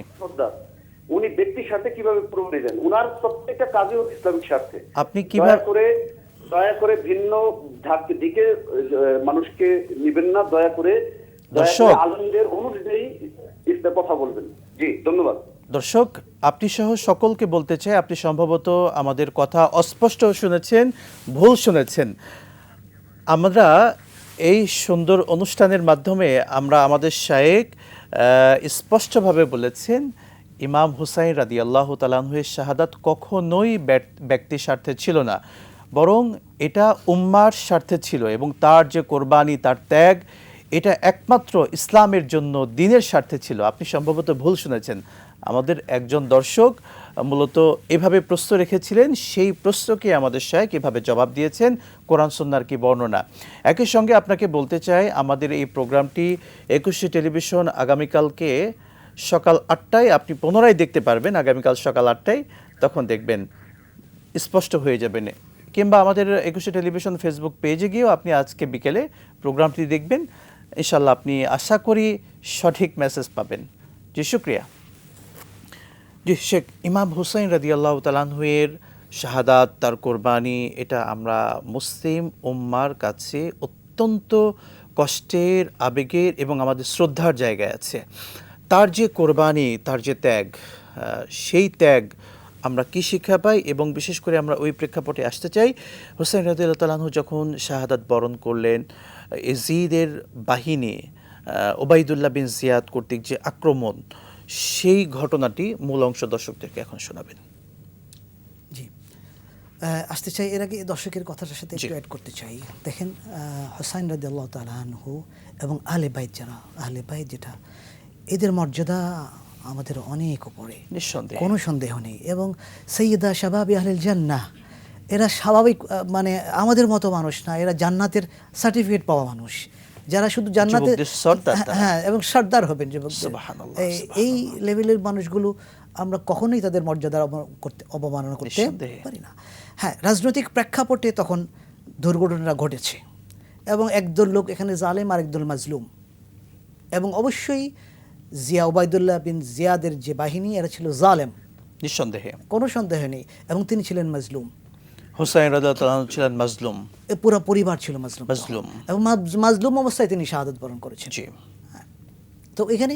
উনি ব্যক্তির স্বার্থে কিভাবে প্রমাণ দিলেন? উনার প্রত্যেকটা কাজই ইসলামিক স্বার্থে। আপনি কিভাবে দয়া করে ভিন্ন দিকে মানুষকে নিবেন না, দয়া করে আলেমদের অনুযায়ী ইসলামের কথা বলবেন। জি, ধন্যবাদ। দর্শক, আপনি সহ সকলকে বলতে চাই, আপনি সম্ভবত আমাদের কথা অস্পষ্ট শুনেছেন, ভুল শুনেছেন। আমরা এই সুন্দর অনুষ্ঠানের মাধ্যমে আমরা আমাদের শায়েখ স্পষ্টভাবে বলেছেন ইমাম হুসাইন রাদিয়াল্লাহু তাআলা আনহুর শাহাদাত কখনোই ব্যক্তি স্বার্থে ছিল না, বরং এটা উম্মার স্বার্থে ছিল এবং তার যে কোরবানি, তার ত্যাগ, এটা একমাত্র ইসলামের জন্য, দ্বীনের স্বার্থে ছিল। আপনি সম্ভবত ভুল শুনেছেন। আমাদের একজন দর্শক মূলত এভাবে প্রশ্ন রেখেছিলেন, সেই প্রশ্নকে আমাদের শায়েখ এভাবে জবাব দিয়েছেন, কোরআন সুন্নাহর কি বর্ণনা। একই সঙ্গে আপনাকে বলতে চাই, আমাদের এই প্রোগ্রামটি একুশে টেলিভিশন আগামীকালকে সকাল 8টায় আপনি পুনরায় দেখতে পারবেন। আগামীকাল সকাল 8টায়, তখন দেখবেন স্পষ্ট হয়ে যাবেন। কিংবা আমাদের একুশে টেলিভিশন ফেসবুক পেজে গিয়েও আপনি আজকে বিকেলে প্রোগ্রামটি দেখবেন। ইনশাল্লাহ আপনি আশা করি সঠিক মেসেজ পাবেন। জি, শুক্রিয়া। জি, শেখ ইমাম হুসাইন রাদিয়াল্লাহু তাআলা আনহু-এর শাহাদাত, তার কোরবানি, এটা আমরা মুসলিম উম্মার কাছে অত্যন্ত কষ্টের, আবেগের এবং আমাদের শ্রদ্ধার জায়গায় আছে। তার যে কোরবানি, তার যে ত্যাগ, সেই ত্যাগ আমরা কি শিক্ষা পাই, এবং বিশেষ করে আমরা ওই প্রেক্ষাপটে আসতে চাই। হুসাইন রাদিয়াল্লাহু তাআলা আনহু যখন শাহাদাত বরণ করলেন, ইয়াজিদের বাহিনী ওবাইদুল্লাহ বিন জিয়াদ কর্তৃক যে আক্রমণ, সেই ঘটনাটি মূল অংশ দর্শকদেরকে এখন শোনাবেন। জি, আসতে চাই, এর আগে দর্শকের কথাটার সাথে একটু অ্যাড করতে চাই। দেখেন, হুসাইন রাদিয়াল্লাহু তাআলা আনহু এবং আহলে বাইত, যারা আহলে বাইত, যেটা এদের মর্যাদা আমাদের অনেক উপরে, নিঃসন্দেহে, কোনো সন্দেহ নেই। এবং সাইয়্যিদা শাবাবি আহলিল জান্নাহ, এরা স্বাভাবিক মানে আমাদের মতো মানুষ না, এরা জান্নাতের সার্টিফিকেট পাওয়া মানুষ, যারা শুধু জান্নাতে, হ্যাঁ, এবং সর্দার হবেন যুবকদের। এই লেভেলের মানুষগুলো আমরা কখনোই তাদের মর্যাদা অবমাননা করতে পারি না। হ্যাঁ, রাজনৈতিক প্রেক্ষাপটে তখন দুর্ঘটনা ঘটেছে, এবং একদল লোক এখানে জালেম আর একদল মাজলুম, এবং অবশ্যই জিয়া ওবায়দুল্লাহ বিন জিয়াদের যে বাহিনী, এরা ছিল জালেম, নিঃসন্দেহে, কোনো সন্দেহ নেই, এবং তিনি ছিলেন মাজলুম। হুসাইন রাদিয়াল্লাহু তাআলা ছিলেন মাজলুম, পুরো পরিবার ছিল মাজলুম, এবং মাজলুম অবস্থায় তিনি শাহাদাত বরণ করেছেন। তো এখানে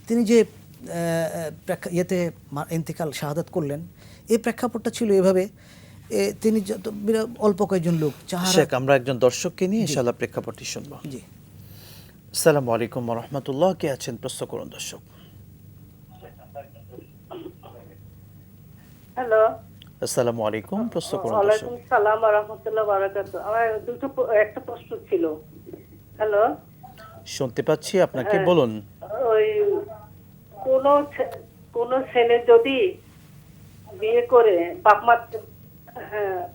তিনি যে ইয়েতে ইন্তেকাল, শাহাদাত করলেন, এই প্রেক্ষাপটটা ছিল এভাবে, তিনি অল্প কয়েকজন লোক, আমরা একজন দর্শককে নিয়ে ইনশাআল্লাহ প্রেক্ষাপটটি শুনবো। জি, আসসালামু আলাইকুম ওয়া রাহমাতুল্লাহ। কে আছেন? প্রশ্ন করুন দর্শক। হ্যালো, আসসালামু আলাইকুম, প্রশ্ন করুন দর্শক। ওয়ালাইকুম সালাম ওয়া রাহমাতুল্লাহি ওয়া বারাকাতুহু। আমার একটা প্রশ্ন ছিল। হ্যালো, শুনতে পাচ্ছি আপনাকে, বলুন। ওই কোন ছেলে যদি বিয়ে করে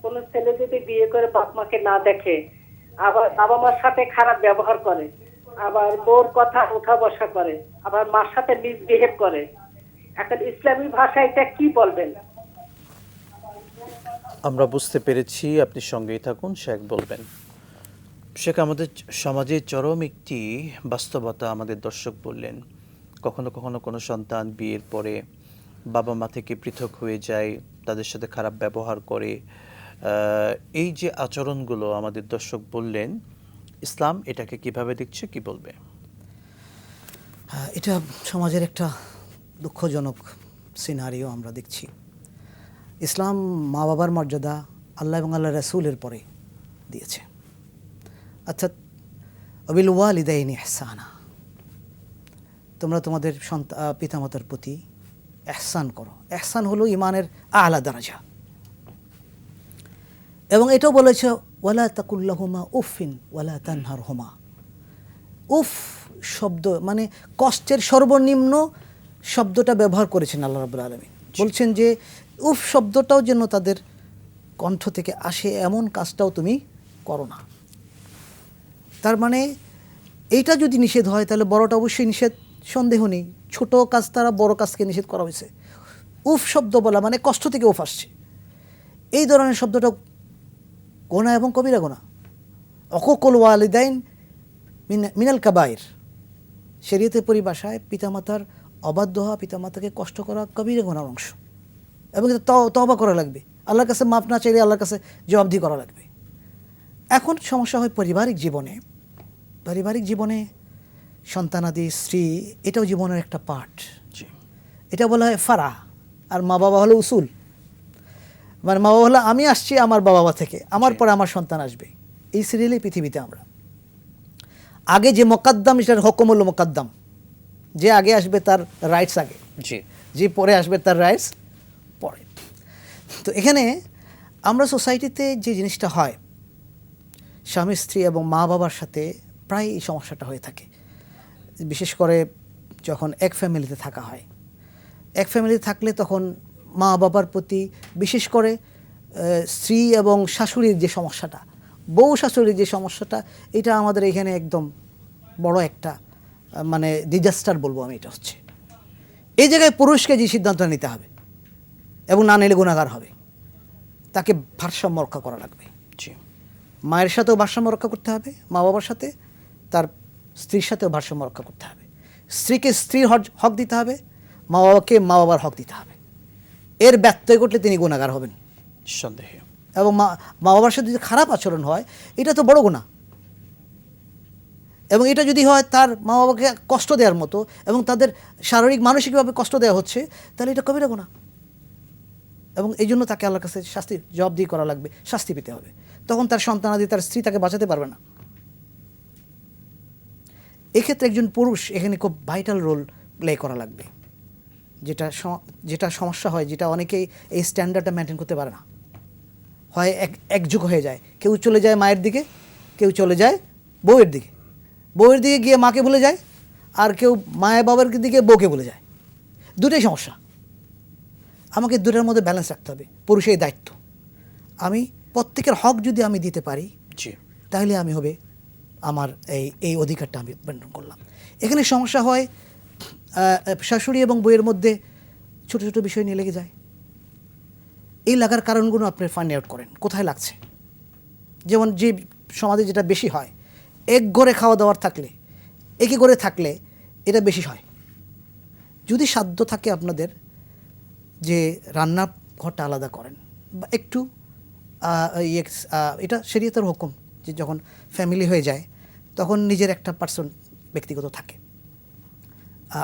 কোন ছেলে যদি বিয়ে করে বাপ মাকে না দেখে, আবার বাবা মার সাথে খারাপ ব্যবহার করে, আবার বোর কথা উঠা বসা করে, আবার মার সাথে মিসবিহেভ করে, এখন ইসলামী ভাষায় এটা কি বলবেন? আমরা বুঝতে পেরেছি, আপনি সঙ্গেই থাকুন, শেখ বলবেন। শেখ, আমাদের সমাজে চরম একটি বাস্তবতা আমাদের দর্শক বললেন। কখনো কখনো কোনো সন্তান বিয়ের পরে বাবা মা থেকে পৃথক হয়ে যায়, তাদের সাথে খারাপ ব্যবহার করে। এই যে আচরণগুলো আমাদের দর্শক বললেন, ইসলাম এটাকে কিভাবে দেখছে, কি বলবে? এটা সমাজের একটা দুঃখজনক সিনারিও আমরা দেখছি। ইসলাম মা বাবার মর্যাদা আল্লাহ এবং আল্লাহ রাসূলের পরে দিয়েছে, অর্থাৎ ওয়াবিল ওয়ালিদাইনি ইহসানা, তোমরা তোমাদের পিতামাতার প্রতি ইহসান করো। ইহসান হলো ইমানের আলা দরজা। এবং এটাও বলেছে ওয়ালা তাকুল্লাহুমা উফিন ওয়ালা তানহারহুমা। উফ শব্দ মানে কষ্টের সর্বনিম্ন শব্দটা ব্যবহার করেছেন আল্লাহ রাব্বুল আলামিন। বলছেন যে উফ শব্দটাও যেন তাদের কণ্ঠ থেকে আসে, এমন কাজটাও তুমি করো না। তার মানে এইটা যদি নিষেধ হয়, তাহলে বড়টা অবশ্যই নিষেধ, সন্দেহ নেই। ছোট কাজ তারা বড় কাজকে নিষেধ করা হয়েছে। উফ শব্দ বলা মানে কষ্ট থেকে উফ আসছে, এই ধরনের শব্দটা গোনা এবং কবিরা গোনা। অকুকুল ওয়ালিদাইন মিনাল কাবাইর, শরীয়তের পরিভাষায় পিতামাতার অবাধ্য হওয়া, পিতামাতাকে কষ্ট করা কবিরা গোনার অংশ, এবং তওবা করা লাগবে। আল্লাহর কাছে মাফ না চাইলে আল্লাহর কাছে জবাবদিহি করা লাগবে। এখন সমস্যা হয় পারিবারিক জীবনে। পারিবারিক জীবনে সন্তানাদি, স্ত্রী, এটাও জীবনের একটা পার্ট। এটা বলা হয় ফারা, আর মা বাবা হলো উসুল। মানে মা বাবা হলো আমি আসছি আমার বাবা থেকে, আমার পরে আমার সন্তান আসবে। এই সিরিয়ালে পৃথিবীতে আমরা আগে যে মোকাদ্দাম, এটার হুকুম হলো মোকাদ্দাম, যে আগে আসবে তার রাইটস আগে, যে পরে আসবে তার রাইটস পরে। তো এখানে আমরা সোসাইটিতে যে জিনিসটা হয়, স্বামী স্ত্রী এবং মা বাবার সাথে প্রায় এই সমস্যাটা হয়ে থাকে, বিশেষ করে যখন এক ফ্যামিলিতে থাকা হয়। এক ফ্যামিলিতে থাকলে তখন মা বাবার প্রতি, বিশেষ করে স্ত্রী এবং শাশুড়ির যে সমস্যাটা, বউ শাশুড়ির যে সমস্যাটা, এটা আমাদের এখানে একদম বড় একটা মানে ডিজাস্টার বলবো আমি। এটা হচ্ছে এই জায়গায় পুরুষকে যে সিদ্ধান্ত নিতে হবে এবং না নিলে গুণাগার হবে, তাকে ভারসাম্য রক্ষা করা লাগবে। জি, মায়ের সাথেও ভারসাম্য রক্ষা করতে হবে, মা বাবার সাথে, তার স্ত্রীর সাথেও ভারসাম্য রক্ষা করতে হবে। স্ত্রীকে স্ত্রীর হক দিতে হবে, মা বাবাকে মা বাবার হক দিতে হবে। এর ব্যত্যয় ঘটলে তিনি গুণাগার হবেন সন্দেহে। এবং মা বাবার সাথে যদি খারাপ আচরণ হয়, এটা তো বড় গুনাহ। এবং এটা যদি হয় তার মা বাবাকে কষ্ট দেওয়ার মতো এবং তাদের শারীরিক মানসিকভাবে কষ্ট দেওয়া হচ্ছে, তাহলে এটা কবিরা গুনাহ। এবং এই জন্য তাকে আল্লাহর কাছে শাস্তি জবাবদিহি করা লাগবে, শাস্তি পেতে হবে। তখন তার সন্তানাদি, তার স্ত্রী তাকে বাঁচাতে পারবে না। এক্ষেত্রে একজন পুরুষ এখানে খুব ভাইটাল রোল প্লে করা লাগবে। যেটা সমস্যা হয়, যেটা অনেকেই এই স্ট্যান্ডার্ডটা মেনটেন করতে পারে না, হয় একযুগ হয়ে যায়। কেউ চলে যায় মায়ের দিকে, কেউ চলে যায় বউয়ের দিকে, বউয়ের দিকে গিয়ে মাকে ভুলে যায়, আর কেউ মায়ের বাবার দিকে বউকে ভুলে যায়। দুটোই সমস্যা। আমাকে দুটোর মধ্যে ব্যালেন্স রাখতে হবে, পুরুষের দায়িত্ব। আমি প্রত্যেকের হক যদি আমি দিতে পারি, জি, তাহলে আমি হবে আমার এই অধিকারটা আমি বন্টন করলাম। এখানে সমস্যা হয় শাশুড়ি এবং বইয়ের মধ্যে ছোট ছোট বিষয় নিয়ে লেগে যায়। এই লাগার কারণগুলো আপনি ফাইন্ড আউট করেন কোথায় লাগছে। যেমন যে সমাজে যেটা বেশি হয়, এক ঘরে খাওয়া দাওয়ার থাকলে, একই ঘরে থাকলে এটা বেশি হয়। যদি সাধ্য থাকে আপনাদের যে রান্না ঘরটা আলাদা করেন বা একটু এটা শরীয়তের হুকুম যে যখন ফ্যামিলি হয়ে যায় তখন নিজের একটা পার্সন ব্যক্তিগত থাকে,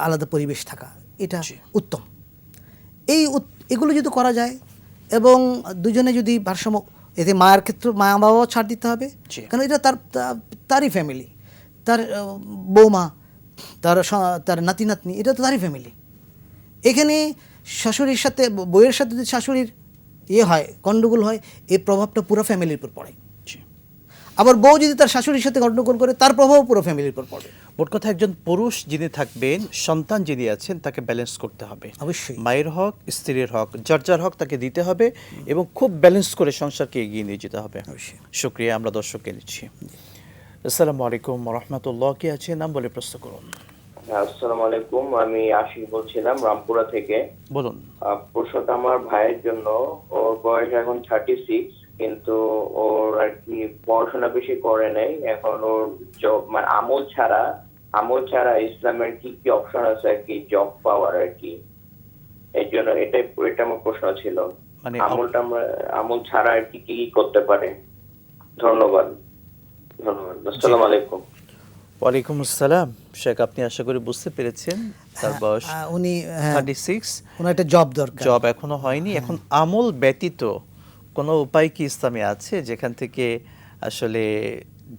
আলাদা পরিবেশ থাকা, এটা উত্তম। এগুলো যদি করা যায় এবং দুজনে যদি ভারসাম্য, এতে মায়ের ক্ষেত্রে মা বাবাও ছাড় দিতে হবে, কারণ এটা তারই ফ্যামিলি, তার বৌমা, তার নাতি নাতনি, এটা তো তারই ফ্যামিলি। এখানে শাশুড়ির সাথে বউয়ের সাথে যদি শাশুড়ির হয়, গণ্ডগোল হয়, এই প্রভাবটা পুরো ফ্যামিলির উপর পড়ে। আবার বউ যদি তার শাশুড়ির সাথে গণ্ডগোল করে, তার প্রভাব পুরো ফ্যামিলির উপর পড়ে। মোট কথা একজন পুরুষ যিনি থাকবেন, সন্তান যিনি আছেন, তাকে ব্যালেন্স করতে হবে। অবশ্যই মায়ের হক, স্ত্রীর হক, যার হক তাকে দিতে হবে এবং খুব ব্যালেন্স করে সংসারকে এগিয়ে নিয়ে যেতে হবে। অবশ্যই। শুকরিয়া। আমরা দর্শককে নিচ্ছি। আসসালামু আলাইকুম রহমতুল্লাহ, কে আছে? নাম বলে প্রশ্ন করুন। আসসালামু আলাইকুম, আমি আশিক বলছিলাম রামপুরা থেকে। বলুন। প্রশ্নটা আমার ভাইয়ের জন্য। ওর বয়স এখন 36, কিন্তু ওর আর কি পড়াশোনা বেশি করে নাই। এখন ওর জব মানে আমল ছাড়া ইসলামের কি কি অপশন আছে আর কি জব পাওয়ার আর কি, এই জন্য এটা আমার প্রশ্ন ছিল। মানে আমল ছাড়া আর কি কি করতে পারে? ধন্যবাদ। আসসালামু আলাইকুম। ওয়ালাইকুম আসসালাম। শেখ, আপনি আশা করি বুঝতে পেরেছেন তার বয়স উনি 36, ওনার একটা জব দরকার, জব এখনো হয়নি। এখন আমল ব্যতীত কোনো উপায় কি ইসলামে আছে যেখান থেকে আসলে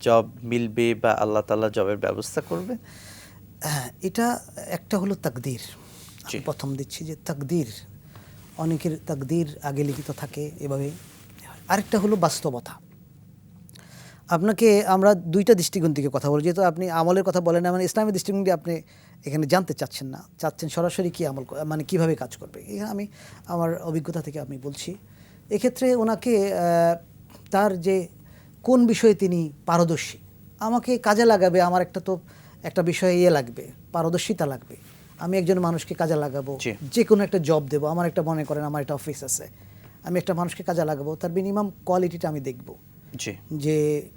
জব মিলবে বা আল্লাহ তাআলা জবের ব্যবস্থা করবে? হ্যাঁ, এটা একটা হলো তাকদীর। আমি প্রথম দিচ্ছি যে তাকদীর, অনেকের তাকদীর আগে লিখিত থাকে এভাবে। আরেকটা হলো বাস্তবতা। আপনাকে আমরা দুইটা দৃষ্টিকোণ থেকে কথা বলি, যেহেতু আপনি আমলের কথা বলেন না, মানে ইসলামের দৃষ্টিকোণ দিয়ে আপনি এখানে জানতে চাচ্ছেন না, চাচ্ছেন সরাসরি কি আমল মানে কিভাবে কাজ করবে। এখানে আমি আমার অভিজ্ঞতা থেকে আমি বলছি, এক্ষেত্রে ওনাকে তার যে কোন বিষয়ে তিনি পারদর্শী, আমাকে কাজে লাগাবে, আমার একটা বিষয়ে লাগবে, পারদর্শিতা লাগবে। আমি একজন মানুষকে কাজে লাগাবো, যে কোনো একটা জব দেবো। আমার একটা মনে করেন আমার একটা অফিস আছে, আমি একটা মানুষকে কাজে লাগাবো, তার মিনিমাম কোয়ালিটিটা আমি দেখব যে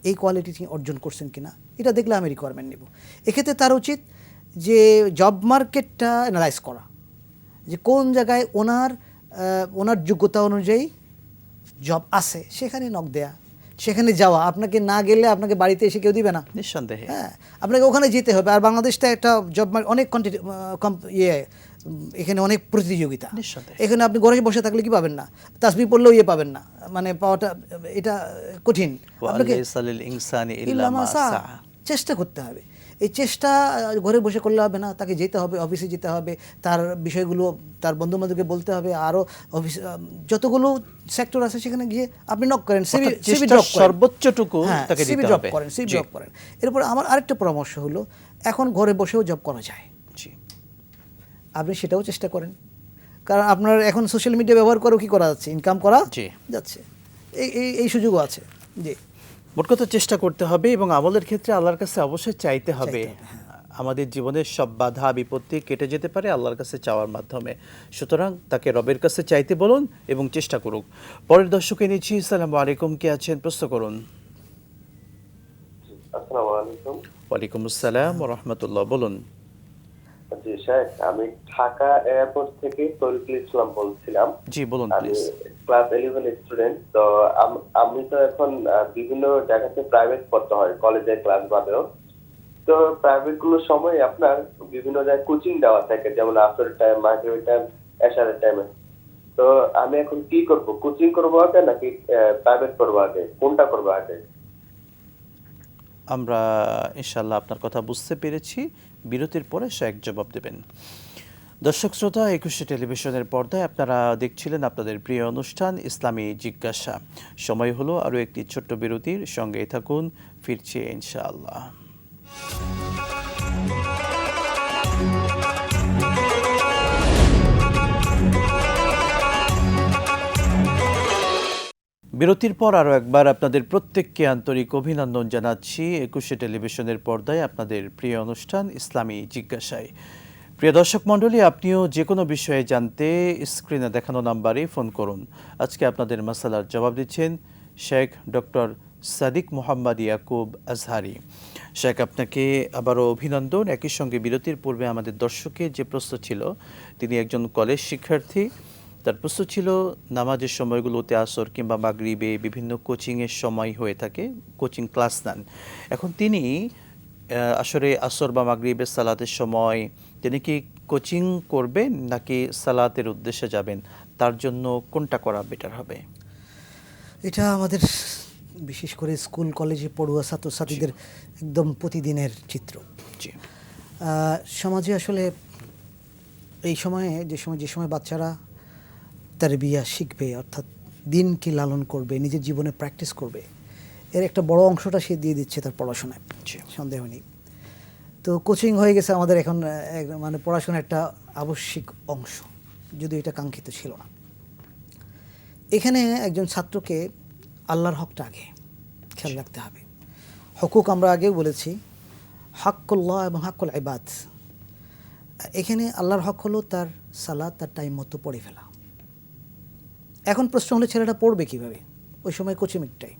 এই কোয়ালিটি অর্জন করছেন কিনা, এটা দেখলে আমি রিকোয়ারমেন্ট নেব। এক্ষেত্রে তার উচিত যে জব মার্কেটটা অ্যানালাইজ করা, যে কোন জায়গায় ওনার যোগ্যতা অনুযায়ী জব আছে, সেখানে নক দেয়া, সেখানে যাওয়া। আপনাকে না গেলে আপনাকে বাড়িতে এসে কেউ দিবে না, নিঃসন্দেহে। হ্যাঁ, আপনাকে ওখানে যেতে হবে। আর বাংলাদেশটা একটা জব মার্কেট, অনেক এখানে অনেক প্রতিযোগিতা। এখানে আপনি ঘরে বসে থাকলে কি পাবেন না, তাসবিহ পড়লেও পাবেন না, মানে পাওয়াটা এটা কঠিন। আপনাকে চেষ্টা করতে হবে এই চেষ্টা ঘরে বসে করলে হবে না, তাকে যেতে হবে, অফিসে যেতে হবে, তার বিষয়গুলো তার বন্ধুবান্ধবকে বলতে হবে, আরও অফিস যতগুলো সেক্টর আছে সেখানে গিয়ে আপনি নক করেন, সিভি চেষ্টার ড্রপ করেন, সর্বোচ্চটুকু তাকে সিভি দিতে ড্রপ হবে। করেন, সিভি জি, ড্রপ করেন। এরপর আমার আরেকটা পরামর্শ হলো, এখন ঘরে বসেও জব করা যায়, জি। আপনি সেটাও চেষ্টা করেন। কারণ আপনার এখন সোশ্যাল মিডিয়া ব্যবহার করেও কি করা যাচ্ছে, ইনকাম করা জি। যাচ্ছে, এই সুযোগও আছে। জি, মোট কথা চেষ্টা করতে হবে এবং আমলের ক্ষেত্রে আল্লাহর কাছে অবশ্যই চাইতে হবে। চাইতে হবে, আমাদের জীবনের সব বাধা বিপত্তি কেটে যেতে পারে আল্লাহর কাছে চাওয়ার মাধ্যমে। সুতরাং তাকে রবের কাছে চাইতে বলুন এবং চেষ্টা করুক। পরের দর্শকে নিচ্ছি। আসসালামু আলাইকুম, কে আছেন, প্রশ্ন করুন। আসসালামু আলাইকুম। ওয়ালাইকুম আসসালাম ওয়া রাহমাতুল্লাহ, বলুন। জি শেখ, আমি ঢাকা এয়ারপোর্ট থেকে তরিকুল ইসলাম বলছিলাম। জি বলুন আমি প্লিজ। Class 11 student. তো আমি তো এখন বিভিন্ন জায়গাতে প্রাইভেট পড়তে হয়, কলেজের ক্লাস বাদেও। তো প্রাইভেট গুলোর সময় আপনার বিভিন্ন জায়গায় কোচিং দেওয়া থাকে, যেমন আসরের টাইম, মাগরিবের টাইম, এশারের টাইমে। তো আমি এখন কি করব, কোচিং করবো আগে নাকি প্রাইভেট করবো আগে, কোনটা করবো আগে? আমরা ইনশাআল্লাহ আপনার কথা বুঝতে পেরেছি। বিরতির পরে শেখ জবাব দেবেন। দর্শক শ্রোতা, একুশে টেলিভিশনের পর্দায় আপনারা দেখছিলেন আপনাদের প্রিয় অনুষ্ঠান ইসলামী জিজ্ঞাসা। সময় হলো আরও একটি ছোট্ট বিরতির, সঙ্গেই থাকুন, ফিরছি ইনশাআল্লাহ। বিরতির পর আরও একবার আপনাদের প্রত্যেককে আন্তরিক অভিনন্দন জানাচ্ছি একুশে টেলিভিশনের পর্দায় আপনাদের প্রিয় অনুষ্ঠান ইসলামী জিজ্ঞাসায়। প্রিয় দর্শক মণ্ডলী, আপনিও যে কোনো বিষয়ে জানতে স্ক্রিনে দেখানো নাম্বারে ফোন করুন। আজকে আপনাদের মাসালার জবাব দিচ্ছেন শেখ ডক্টর সাদিক মোহাম্মদ ইয়াকুব আজহারি। শেখ, আপনাকে আবারও অভিনন্দন। একই সঙ্গে বিরতির পূর্বে আমাদের দর্শকের যে প্রশ্ন ছিল, তিনি একজন কলেজ শিক্ষার্থী। তার প্রশ্ন ছিল নামাজের সময়গুলোতে আসর কিংবা মাগরিবে বিভিন্ন কোচিংয়ের সময় হয়ে থাকে, কোচিং ক্লাস নেন। এখন তিনি আসরে আসর বা মাগরিবের সালাতের সময় তিনি কি কোচিং করবেন নাকি সালাতের উদ্দেশ্যে যাবেন? তার জন্য কোনটা করা বেটার হবে? এটা আমাদের বিশেষ করে স্কুল কলেজে পড়ুয়া ছাত্রছাত্রীদের একদম প্রতিদিনের চিত্র। জি, সমাজে আসলে এই সময়ে যে সময় বাচ্চারা তারবিয়া শিখবে, অর্থাৎ দিনকে লালন করবে, নিজের জীবনে প্র্যাকটিস করবে, এর একটা বড় অংশটা সে দিয়ে দিচ্ছে তার পড়াশোনায়, সন্দেহ নেই। তো কোচিং হয়ে গেছে আমাদের এখন মানে পড়াশোনার একটা আবশ্যিক অংশ, যদিও এটা কাঙ্ক্ষিত ছিল না। এখানে একজন ছাত্রকে আল্লাহর হকটা আগে খেয়াল রাখতে হবে। হকুক আমরা আগেও বলেছি, হাক্কুল্লাহ এবং হাক্কুল ইবাদ। এখানে আল্লাহর হক হলো তার সালাত তার টাইম মতো পড়ে ফেলা। এখন প্রশ্ন হলো ছেলেটা পড়বে কীভাবে? ওই সময় কোচিং টাইম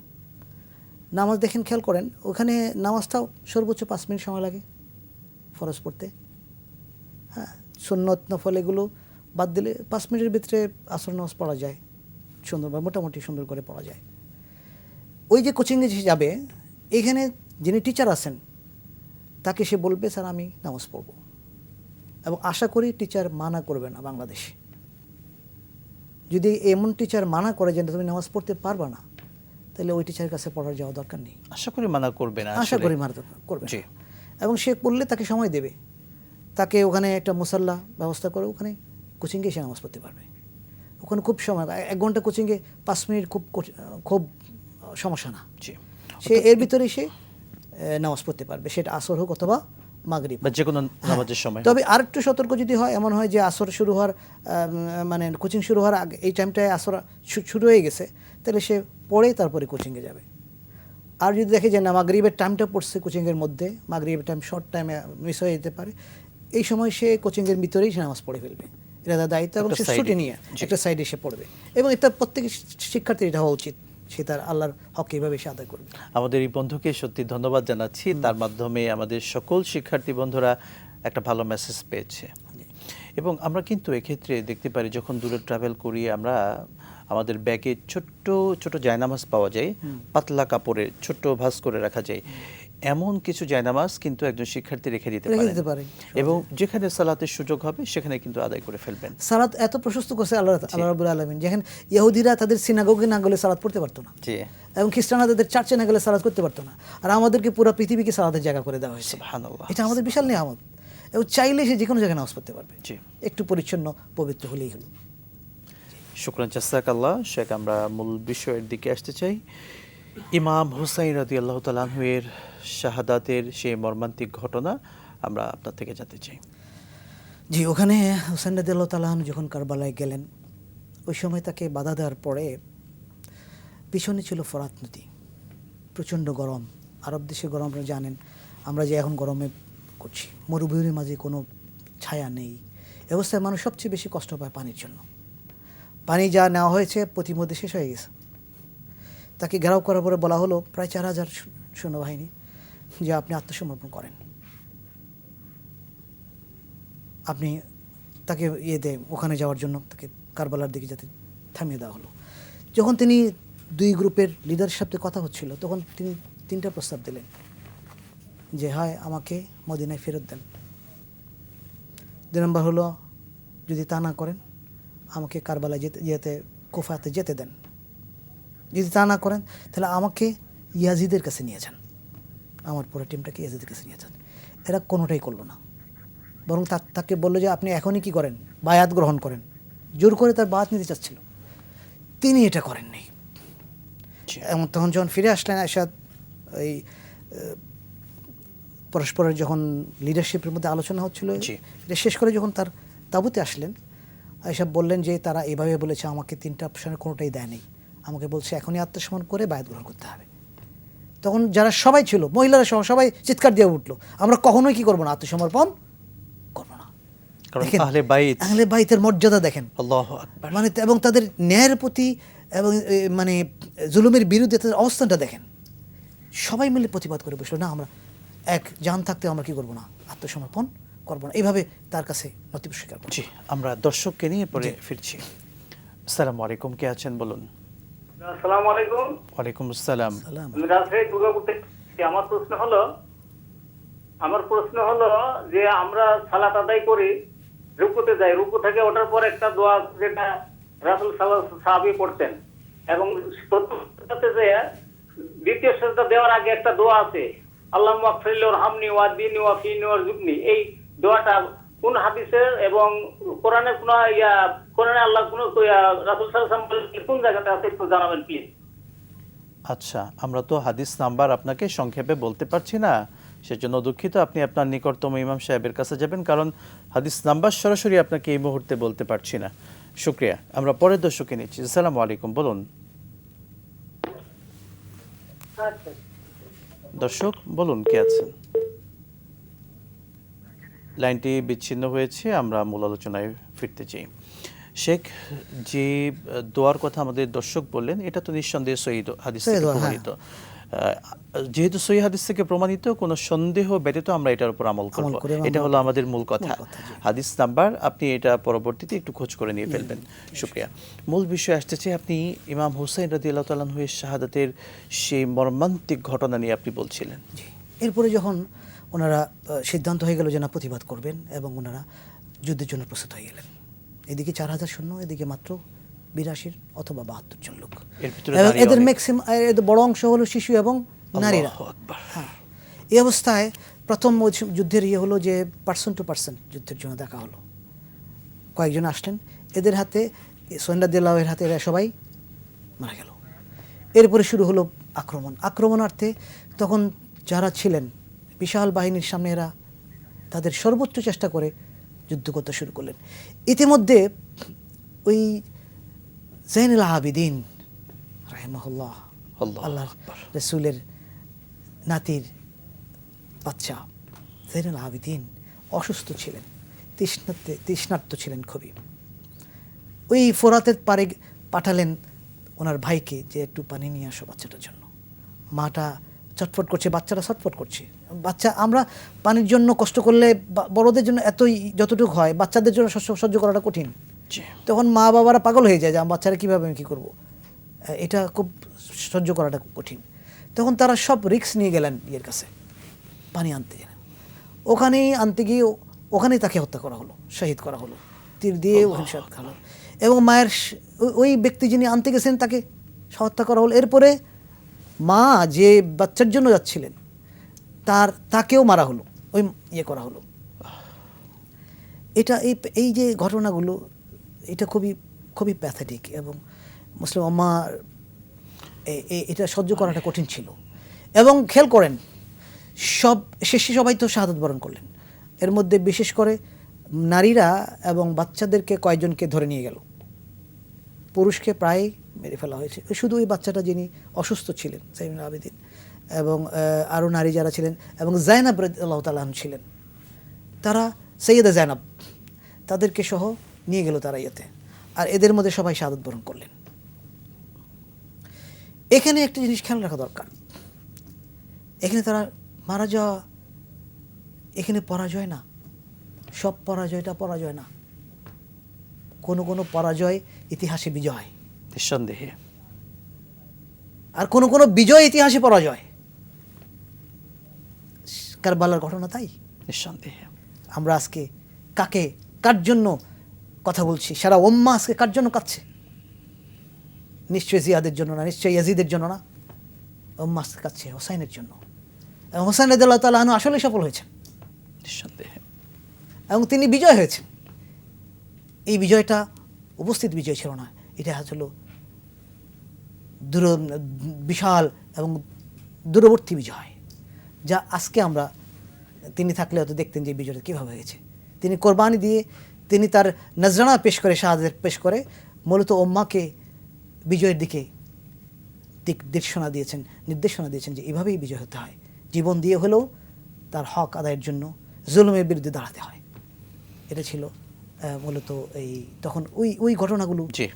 নামাজ দেখেন, খেয়াল করেন, ওখানে নামাজটাও সর্বোচ্চ 5 মিনিট সময় লাগে ফরজ পড়তে। হ্যাঁ, সুন্নত নফল এগুলো বাদ দিলে 5 মিনিটের ভিতরে আসর নামাজ পড়া যায় সুন্দর, বা মোটামুটি সুন্দর করে পড়া যায়। ওই যে কোচিংয়ে যে যাবে, এখানে যিনি টিচার আছেন তাকে সে বলবে, স্যার আমি নামাজ পড়ব, এবং আশা করি টিচার মানা করবে না বাংলাদেশে। যদি এমন টিচার মানা করে যে তুমি নামাজ পড়তে পারবা না, তাহলে ওই টিচারের কাছে পড়ার যাওয়া দরকার নেই। আশা করি মানা করবে না, আশা করি মানা করবে না। এবং সে পড়লে তাকে সময় দেবে, তাকে ওখানে একটা মুসাল্লা ব্যবস্থা করে ওখানে কোচিংয়ে সে নামাজ পড়তে পারবে। ওখানে খুব সময়, 1 ঘন্টা কোচিংয়ে 5 মিনিট খুব সমস্যা না। সে এর ভিতরেই সে নামাজ পড়তে পারবে, সেটা আসর হোক অথবা মাগরিব বা যে কোনো নামাজের সময়। তবে আরেকটু সতর্ক যদি হয়, এমন হয় যে আসর শুরু হওয়ার মানে কোচিং শুরু হওয়ার আগে এই টাইমটায় আসর শুরু হয়ে গেছে, তাহলে সে পড়ে তারপরে কোচিংয়ে যাবে। আর যদি দেখে যে না মাগরিবের টাইমটা পড়ছে কোচিংয়ের মধ্যে, মাগরিবের টাইম শর্ট টাইমে মিস হয়ে যেতে পারে, এই সময় সে কোচিংয়ের ভিতরেই সে নামাজ পড়ে ফেলবে। এটা তার দায়িত্ব, এবং সে ছুটি নিয়ে একটা সাইডে সে পড়বে। এবং এটা প্রত্যেক শিক্ষার্থীর এটা হওয়া উচিত, সে তার আল্লাহর হক এইভাবে সে আদায় করবে। আমাদের এই বন্ধুকে সত্যি ধন্যবাদ জানাচ্ছি, তার মাধ্যমে আমাদের সকল শিক্ষার্থী বন্ধুরা একটা ভালো মেসেজ পেয়েছে। এবং আমরা কিন্তু এক্ষেত্রে দেখতে পারি, যখন দূরে ট্রাভেল করি আমরা, আমাদের ব্যাগে ছোট্ট ছোট জায়নামাজ পাওয়া যায়, পাতলা কাপড়ে ছোট্ট ভাঁজ করে রাখা যায়। এমন কিছু জায়নামাজ কিন্তু একজন শিক্ষার্থী রেখে দিতে রেখে পারেন দিতে পারে এবং যেখানে সালাতের সুযোগ হবে সেখানে কিন্তু আদায় করে ফেলবেন। সালাত এত প্রশস্ত করছে আল্লাহ রাব্বুল আলামিন, যেখানে ইহুদিরা তাদের সিনাগোগে না গেলে সালাত পড়তে পারতো না, জি এবং খ্রিস্টানরা তাদের চার্চে না গেলে সালাত করতে পারতো না, আর আমাদেরকে পুরো পৃথিবীকে সালাতের জায়গা করে দেওয়া হয়েছে। সুবহানাল্লাহ। এটা আমাদের বিশাল নিয়ামত, এবং চাইলে সে যে কোনো জায়গায় নামাজ পড়তে পারবে, জি। একটু পরিচ্ছন্ন পবিত্র হলেই হলো। শুকরান জাযাকাল্লাহ। শেখ, আমরা মূল বিষয়ের দিকে আসতে চাই। ইমাম হুসাইন রাদিয়াল্লাহু তাআলা আনহু এর শাহাদাতের সেই মর্মান্তিক ঘটনা আমরা আপনার থেকে জানতে চাই। জি, ওখানে হুসাইন রাদিয়াল্লাহু তাআলা আনহু যখন কারবালায় গেলেন, ওই সময় তাকে বাধা দেওয়ার পরে পিছনে ছিল ফরাত নদী, প্রচণ্ড গরম, আরব দেশে গরম আপনারা জানেন, আমরা যে এখন গরমে করছি, মরুভূমির মাঝে কোনো ছায়া নেই, এ অবস্থায় মানুষ সবচেয়ে বেশি কষ্ট পায় পানির জন্য। পানি যা নেওয়া হয়েছে প্রতিমধ্যে শেষ হয়ে গেছে। তাকে ঘেরাও করার পরে বলা হলো প্রায় 4000 সৈন্যবাহিনী যে আপনি আত্মসমর্পণ করেন, আপনি তাকে ওখানে যাওয়ার জন্য তাকে কারবালার দিকে যাতে থামিয়ে দেওয়া হলো। যখন তিনি দুই গ্রুপের লিডারের সাথে কথা হচ্ছিল, তখন তিনি 3টা প্রস্তাব দিলেন যে হয় আমাকে মদিনায় ফেরত দেন, 2 নম্বর হলো যদি তা না করেন আমাকে কারবালায় যেতে কুফাতে যেতে দেন, যদি তা না করেন তাহলে আমাকে ইয়াজিদের কাছে নিয়ে যান, আমার পুরো টিমটাকে ইয়াজিদের কাছে নিয়ে যান। এরা কোনোটাই করলো না, বরং তাকে বললো যে আপনি এখনই কি করেন, বায়াত গ্রহণ করেন। জোর করে তার বায়াত নিতে চাচ্ছিল, তিনি এটা করেননি। এবং তখন যখন ফিরে আসলেন আয়েশা, এই পরস্পরের যখন লিডারশিপের মধ্যে আলোচনা হচ্ছিল, এটা শেষ করে যখন তার তাঁবুতে আসলেন, আয়েশা বললেন যে তারা এভাবে বলেছে, আমাকে 3টা অপশনের কোনোটাই দেয়নি, আমাকে বলছে এখনই আত্মসমর্পণ করে বায়াত গ্রহণ করতে হবে। তখন যারা সবাই ছিল, মহিলারা সহ সবাই চিৎকার দিয়ে উঠলো, আমরা কখনোই কি করবো না, আত্মসমর্পণ করবো না। কারণ আহলে বাইতের মর্যাদা দেখেন, আল্লাহু আকবার, মানে এবং তাদের ন্যায়ের প্রতি এবং মানে জুলুমের বিরুদ্ধে তাদের অবস্থানটা দেখেন। সবাই মিলে প্রতিবাদ করে বসলো, না আমরা এক জান থাকতে আমরা কি করবো না, আত্মসমর্পণ করবো না, এইভাবে তার কাছে নথি স্বীকার করছি। আমরা দর্শককে নিয়ে পরে ফিরছি। আসসালামু আলাইকুম, কে আছেন বলুন। আসসালামু আলাইকুম। ওয়ালাইকুম আসসালাম। আমি রাজশাহী দুর্গাপুর থেকে। আমার প্রশ্ন হলো যে আমরা সালাত আদায় করি, রুকুতে যাই, রুকু থেকে ওঠার পর একটা দোয়া যেটা রাসূল সাল্লাল্লাহু আলাইহি সাহাবী পড়তেন, এবং প্রথমটাতে যে দ্বিতীয় সাজদা দেওয়ার আগে একটা দোয়া আছে, আল্লাহুম্মা গফিরলি ওয়ারহামনি ওয়াহদিনি ওয়াফিনি ওয়ারযুকনি। এই দোয়াটা কোন হাদিসে এবং কোরআনের কোন কোরআনে আল্লাহ কোন রাসূল সাল্লাল্লাহু আলাইহি ওয়াসাল্লাম কোন জায়গাতে আছে একটু জানাবেন প্লিজ। আচ্ছা, আমরা তো হাদিস নাম্বার আপনাকে সংক্ষেপে বলতে পারছি না, সেজন্য দুঃখিত। আপনি আপনার নিকটতম ইমাম সাহেবের কাছে যাবেন, কারণ হাদিস নাম্বার সরাসরি আপনাকে এই মুহূর্তে বলতে পারছি না। শুকরিয়া। আমরা পরের দর্শককে নিচ্ছি। আসসালামু আলাইকুম, বলুন। দর্শক বলুন, কে আছেন? লাইনটি বিচ্ছিন্ন হয়েছে, আমরা মূল আলোচনায় ফিরতে চাই। শেখ, যে দোয়ার কথা আমাদের দর্শক বললেন, এটা তো নিঃসন্দেহে সহিহ হাদিস থেকে প্রমাণিত। যেহেতু সহিহ হাদিস থেকে প্রমাণিত, কোনো সন্দেহ ব্যতীত আমরা এটার উপর আমল করব, এটা হলো আমাদের মূল কথা। হাদিস নাম্বার আপনি এটা পরবর্তীতে একটু খোঁজ করে নিয়ে ফেলবেন। শুকরিয়া। মূল বিষয় আসতেছে, আপনি ইমাম হুসাইন রাদিয়াল্লাহু তাআলা আনহু এর শাহাদাতের সেই মর্মান্তিক ঘটনা নিয়ে আপনি বলছিলেন। এরপরে যখন ওনারা সিদ্ধান্ত হয়ে গেল যে না প্রতিবাদ করবেন, এবং ওনারা যুদ্ধের জন্য প্রস্তুত হয়ে গেলেন। এদিকে 4000 সৈন্য, এদিকে মাত্র 82 অথবা 72 জন লোক, এবং এদের ম্যাক্সিমাম, এদের বড় অংশ হলো শিশু এবং নারীরা। হ্যাঁ, এই অবস্থায় প্রথম যুদ্ধের হলো যে পার্সন টু পার্সন যুদ্ধের জন্য দেখা হলো, কয়েকজন আসলেন, এদের হাতে হুসাইন রাদিয়াল্লাহু এর হাতে এরা সবাই মারা গেল। এরপরে শুরু হলো আক্রমণার্থে। তখন যারা ছিলেন বিশাল বাহিনীর সামনে, এরা তাদের সর্বোচ্চ চেষ্টা করে যুদ্ধ করতে শুরু করলেন। ইতিমধ্যে ওই যায়নুল আবেদিন রাহিমাহুল্লাহ, আল্লাহ রাসূলের নাতির বাচ্চা যায়নুল আবেদিন অসুস্থ ছিলেন, তৃষ্ণার্ত ছিলেন খুবই। ওই ফোরাতের পারে পাঠালেন ওনার ভাইকে যে একটু পানি নিয়ে আসো বাচ্চাটার জন্য। মাটা ছটফট করছে, বাচ্চারা ছটফট করছে। আমরা পানির জন্য কষ্ট করলে বড়দের জন্য এতই যতটুকু হয়, বাচ্চাদের জন্য সহ্য করাটা কঠিন। তখন মা বাবারা পাগল হয়ে যায় যে বাচ্চারা কীভাবে আমি কী করবো, এটা খুব সহ্য করাটা কঠিন। তখন তারা সব রিস্ক নিয়ে গেলেন ইয়ের কাছে, পানি আনতে গেলেন, ওখানেই আনতে গিয়ে ওখানেই তাকে হত্যা করা হলো, শহীদ করা হলো, তীর দিয়ে ওখানে শহীদ করা হলো। এবং মায়ের ওই ব্যক্তি যিনি আনতে গেছেন তাকে হত্যা করা হলো। এরপরে মা যে বাচ্চার জন্য যাচ্ছিলেন তাকেও মারা হলো, ওই করা হলো। এটা এই যে ঘটনাগুলো, এটা খুবই খুবই প্যাথেটিক, এবং মুসলিম উম্মাহর এটা সহ্য করাটা কঠিন ছিল। এবং খেয়াল করেন, শেষে সবাই তো শাহাদাত বরণ করলেন, এর মধ্যে বিশেষ করে নারীরা এবং বাচ্চাদেরকে কয়েকজনকে ধরে নিয়ে গেল, পুরুষকে প্রায় মেরে ফেলা হয়েছে। শুধু ওই বাচ্চাটা যিনি অসুস্থ ছিলেন, সাইনুল আবেদিন, এবং আরও নারী যারা ছিলেন, এবং জায়নাব রাদিয়াল্লাহু তাআলা আনহা ছিলেন, তারা সৈয়দা জায়নাব, তাদেরকে সহ নিয়ে গেল তারা ইয়েতে। আর এদের মধ্যে সবাই শাহাদাত বরণ করলেন। এখানে একটা জিনিস খেয়াল রাখা দরকার, এখানে তারা মারা যাওয়া এখানে পরাজয় না, সব পরাজয়টা পরাজয় না, কোনো কোনো পরাজয় ইতিহাসে বিজয়, নিঃসন্দেহে। আর কোনো কোনো বিজয় ইতিহাসে পরাজয়। কারবালার ঘটনা তাই। নিঃসন্দেহে। আমরা আজকে কার জন্য কথা বলছি? সারা উম্মাহ আজকে কার জন্য কাঁদছে? নিশ্চয়ই জিয়াদের জন্য না, নিশ্চয়ই ইয়াজিদের জন্য না, উম্মাহ আজকে কাঁদছে হোসাইনের জন্য। এবং হোসাইন রাদিয়াল্লাহু তাআলা আনহু আসলেই সফল হয়েছেন, নিঃসন্দেহে, এবং তিনি বিজয় হয়েছেন। এই বিজয়টা উপস্থিত বিজয় ছিল না, এটা হলো বিশাল এবং দূরবর্তী বিজয়, যা আজকে আমরা, তিনি থাকলে হয়তো দেখতেন যে বিজয়টা কীভাবে হয়েছে। তিনি কোরবানি দিয়ে, তিনি তার নজরানা পেশ করে, শাহাদাত পেশ করে মূলত উম্মাহকে বিজয়ের দিকে নির্দেশনা দিয়েছেন যে এভাবেই বিজয় হতে হয়, জীবন দিয়ে হলেও তার হক আদায়ের জন্য জুলুমের বিরুদ্ধে দাঁড়াতে হয়। এটা ছিল মূলত এই তখন ওই ঘটনাগুলো। জি,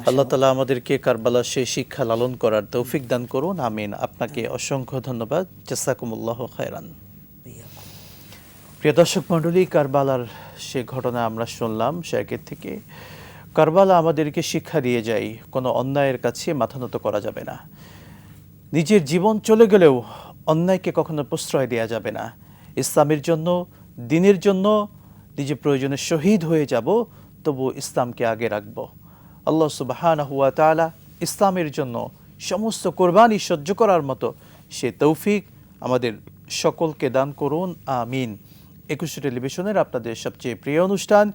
আল্লাহ তাআলা আমাদেরকে কারবালার সেই শিক্ষা লালন করার তৌফিক দান করুন, আমিন। আপনাকে অসংখ্য ধন্যবাদ, জাযাকুমুল্লাহু খায়রান। প্রিয় দর্শক মণ্ডলী, কারবালার সে ঘটনা আমরা শুনলাম শায়খের থেকে। কারবালা আমাদেরকে শিক্ষা দিয়ে যায়, কোনো অন্যায়ের কাছে মাথা নত করা যাবে না। নিজের জীবন চলে গেলেও অন্যায়কে কখনো প্রশ্রয় দেওয়া যাবে না। ইসলামের জন্য, দ্বীনের জন্য নিজে প্রয়োজনে শহীদ হয়ে যাব, তবু ইসলামকে আগে রাখব। আল্লাহ সুবহানাহু ওয়া তাআলা ইসলামের জন্য সমস্ত কোরবানি সহ্য করার মতো সে তৌফিক আমাদের সকলকে দান করুন, আমিন। 21 টেলিভিশনের আপনাদের সবচেয়ে প্রিয় অনুষ্ঠান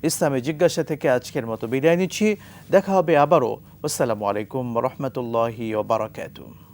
ইসলামে জিজ্ঞাসা থেকে আজকের মতো বিদায় নিচ্ছি। দেখা হবে আবারও। আসসালামু আলাইকুম ওয়া রাহমাতুল্লাহি ওয়া বারাকাতুহু।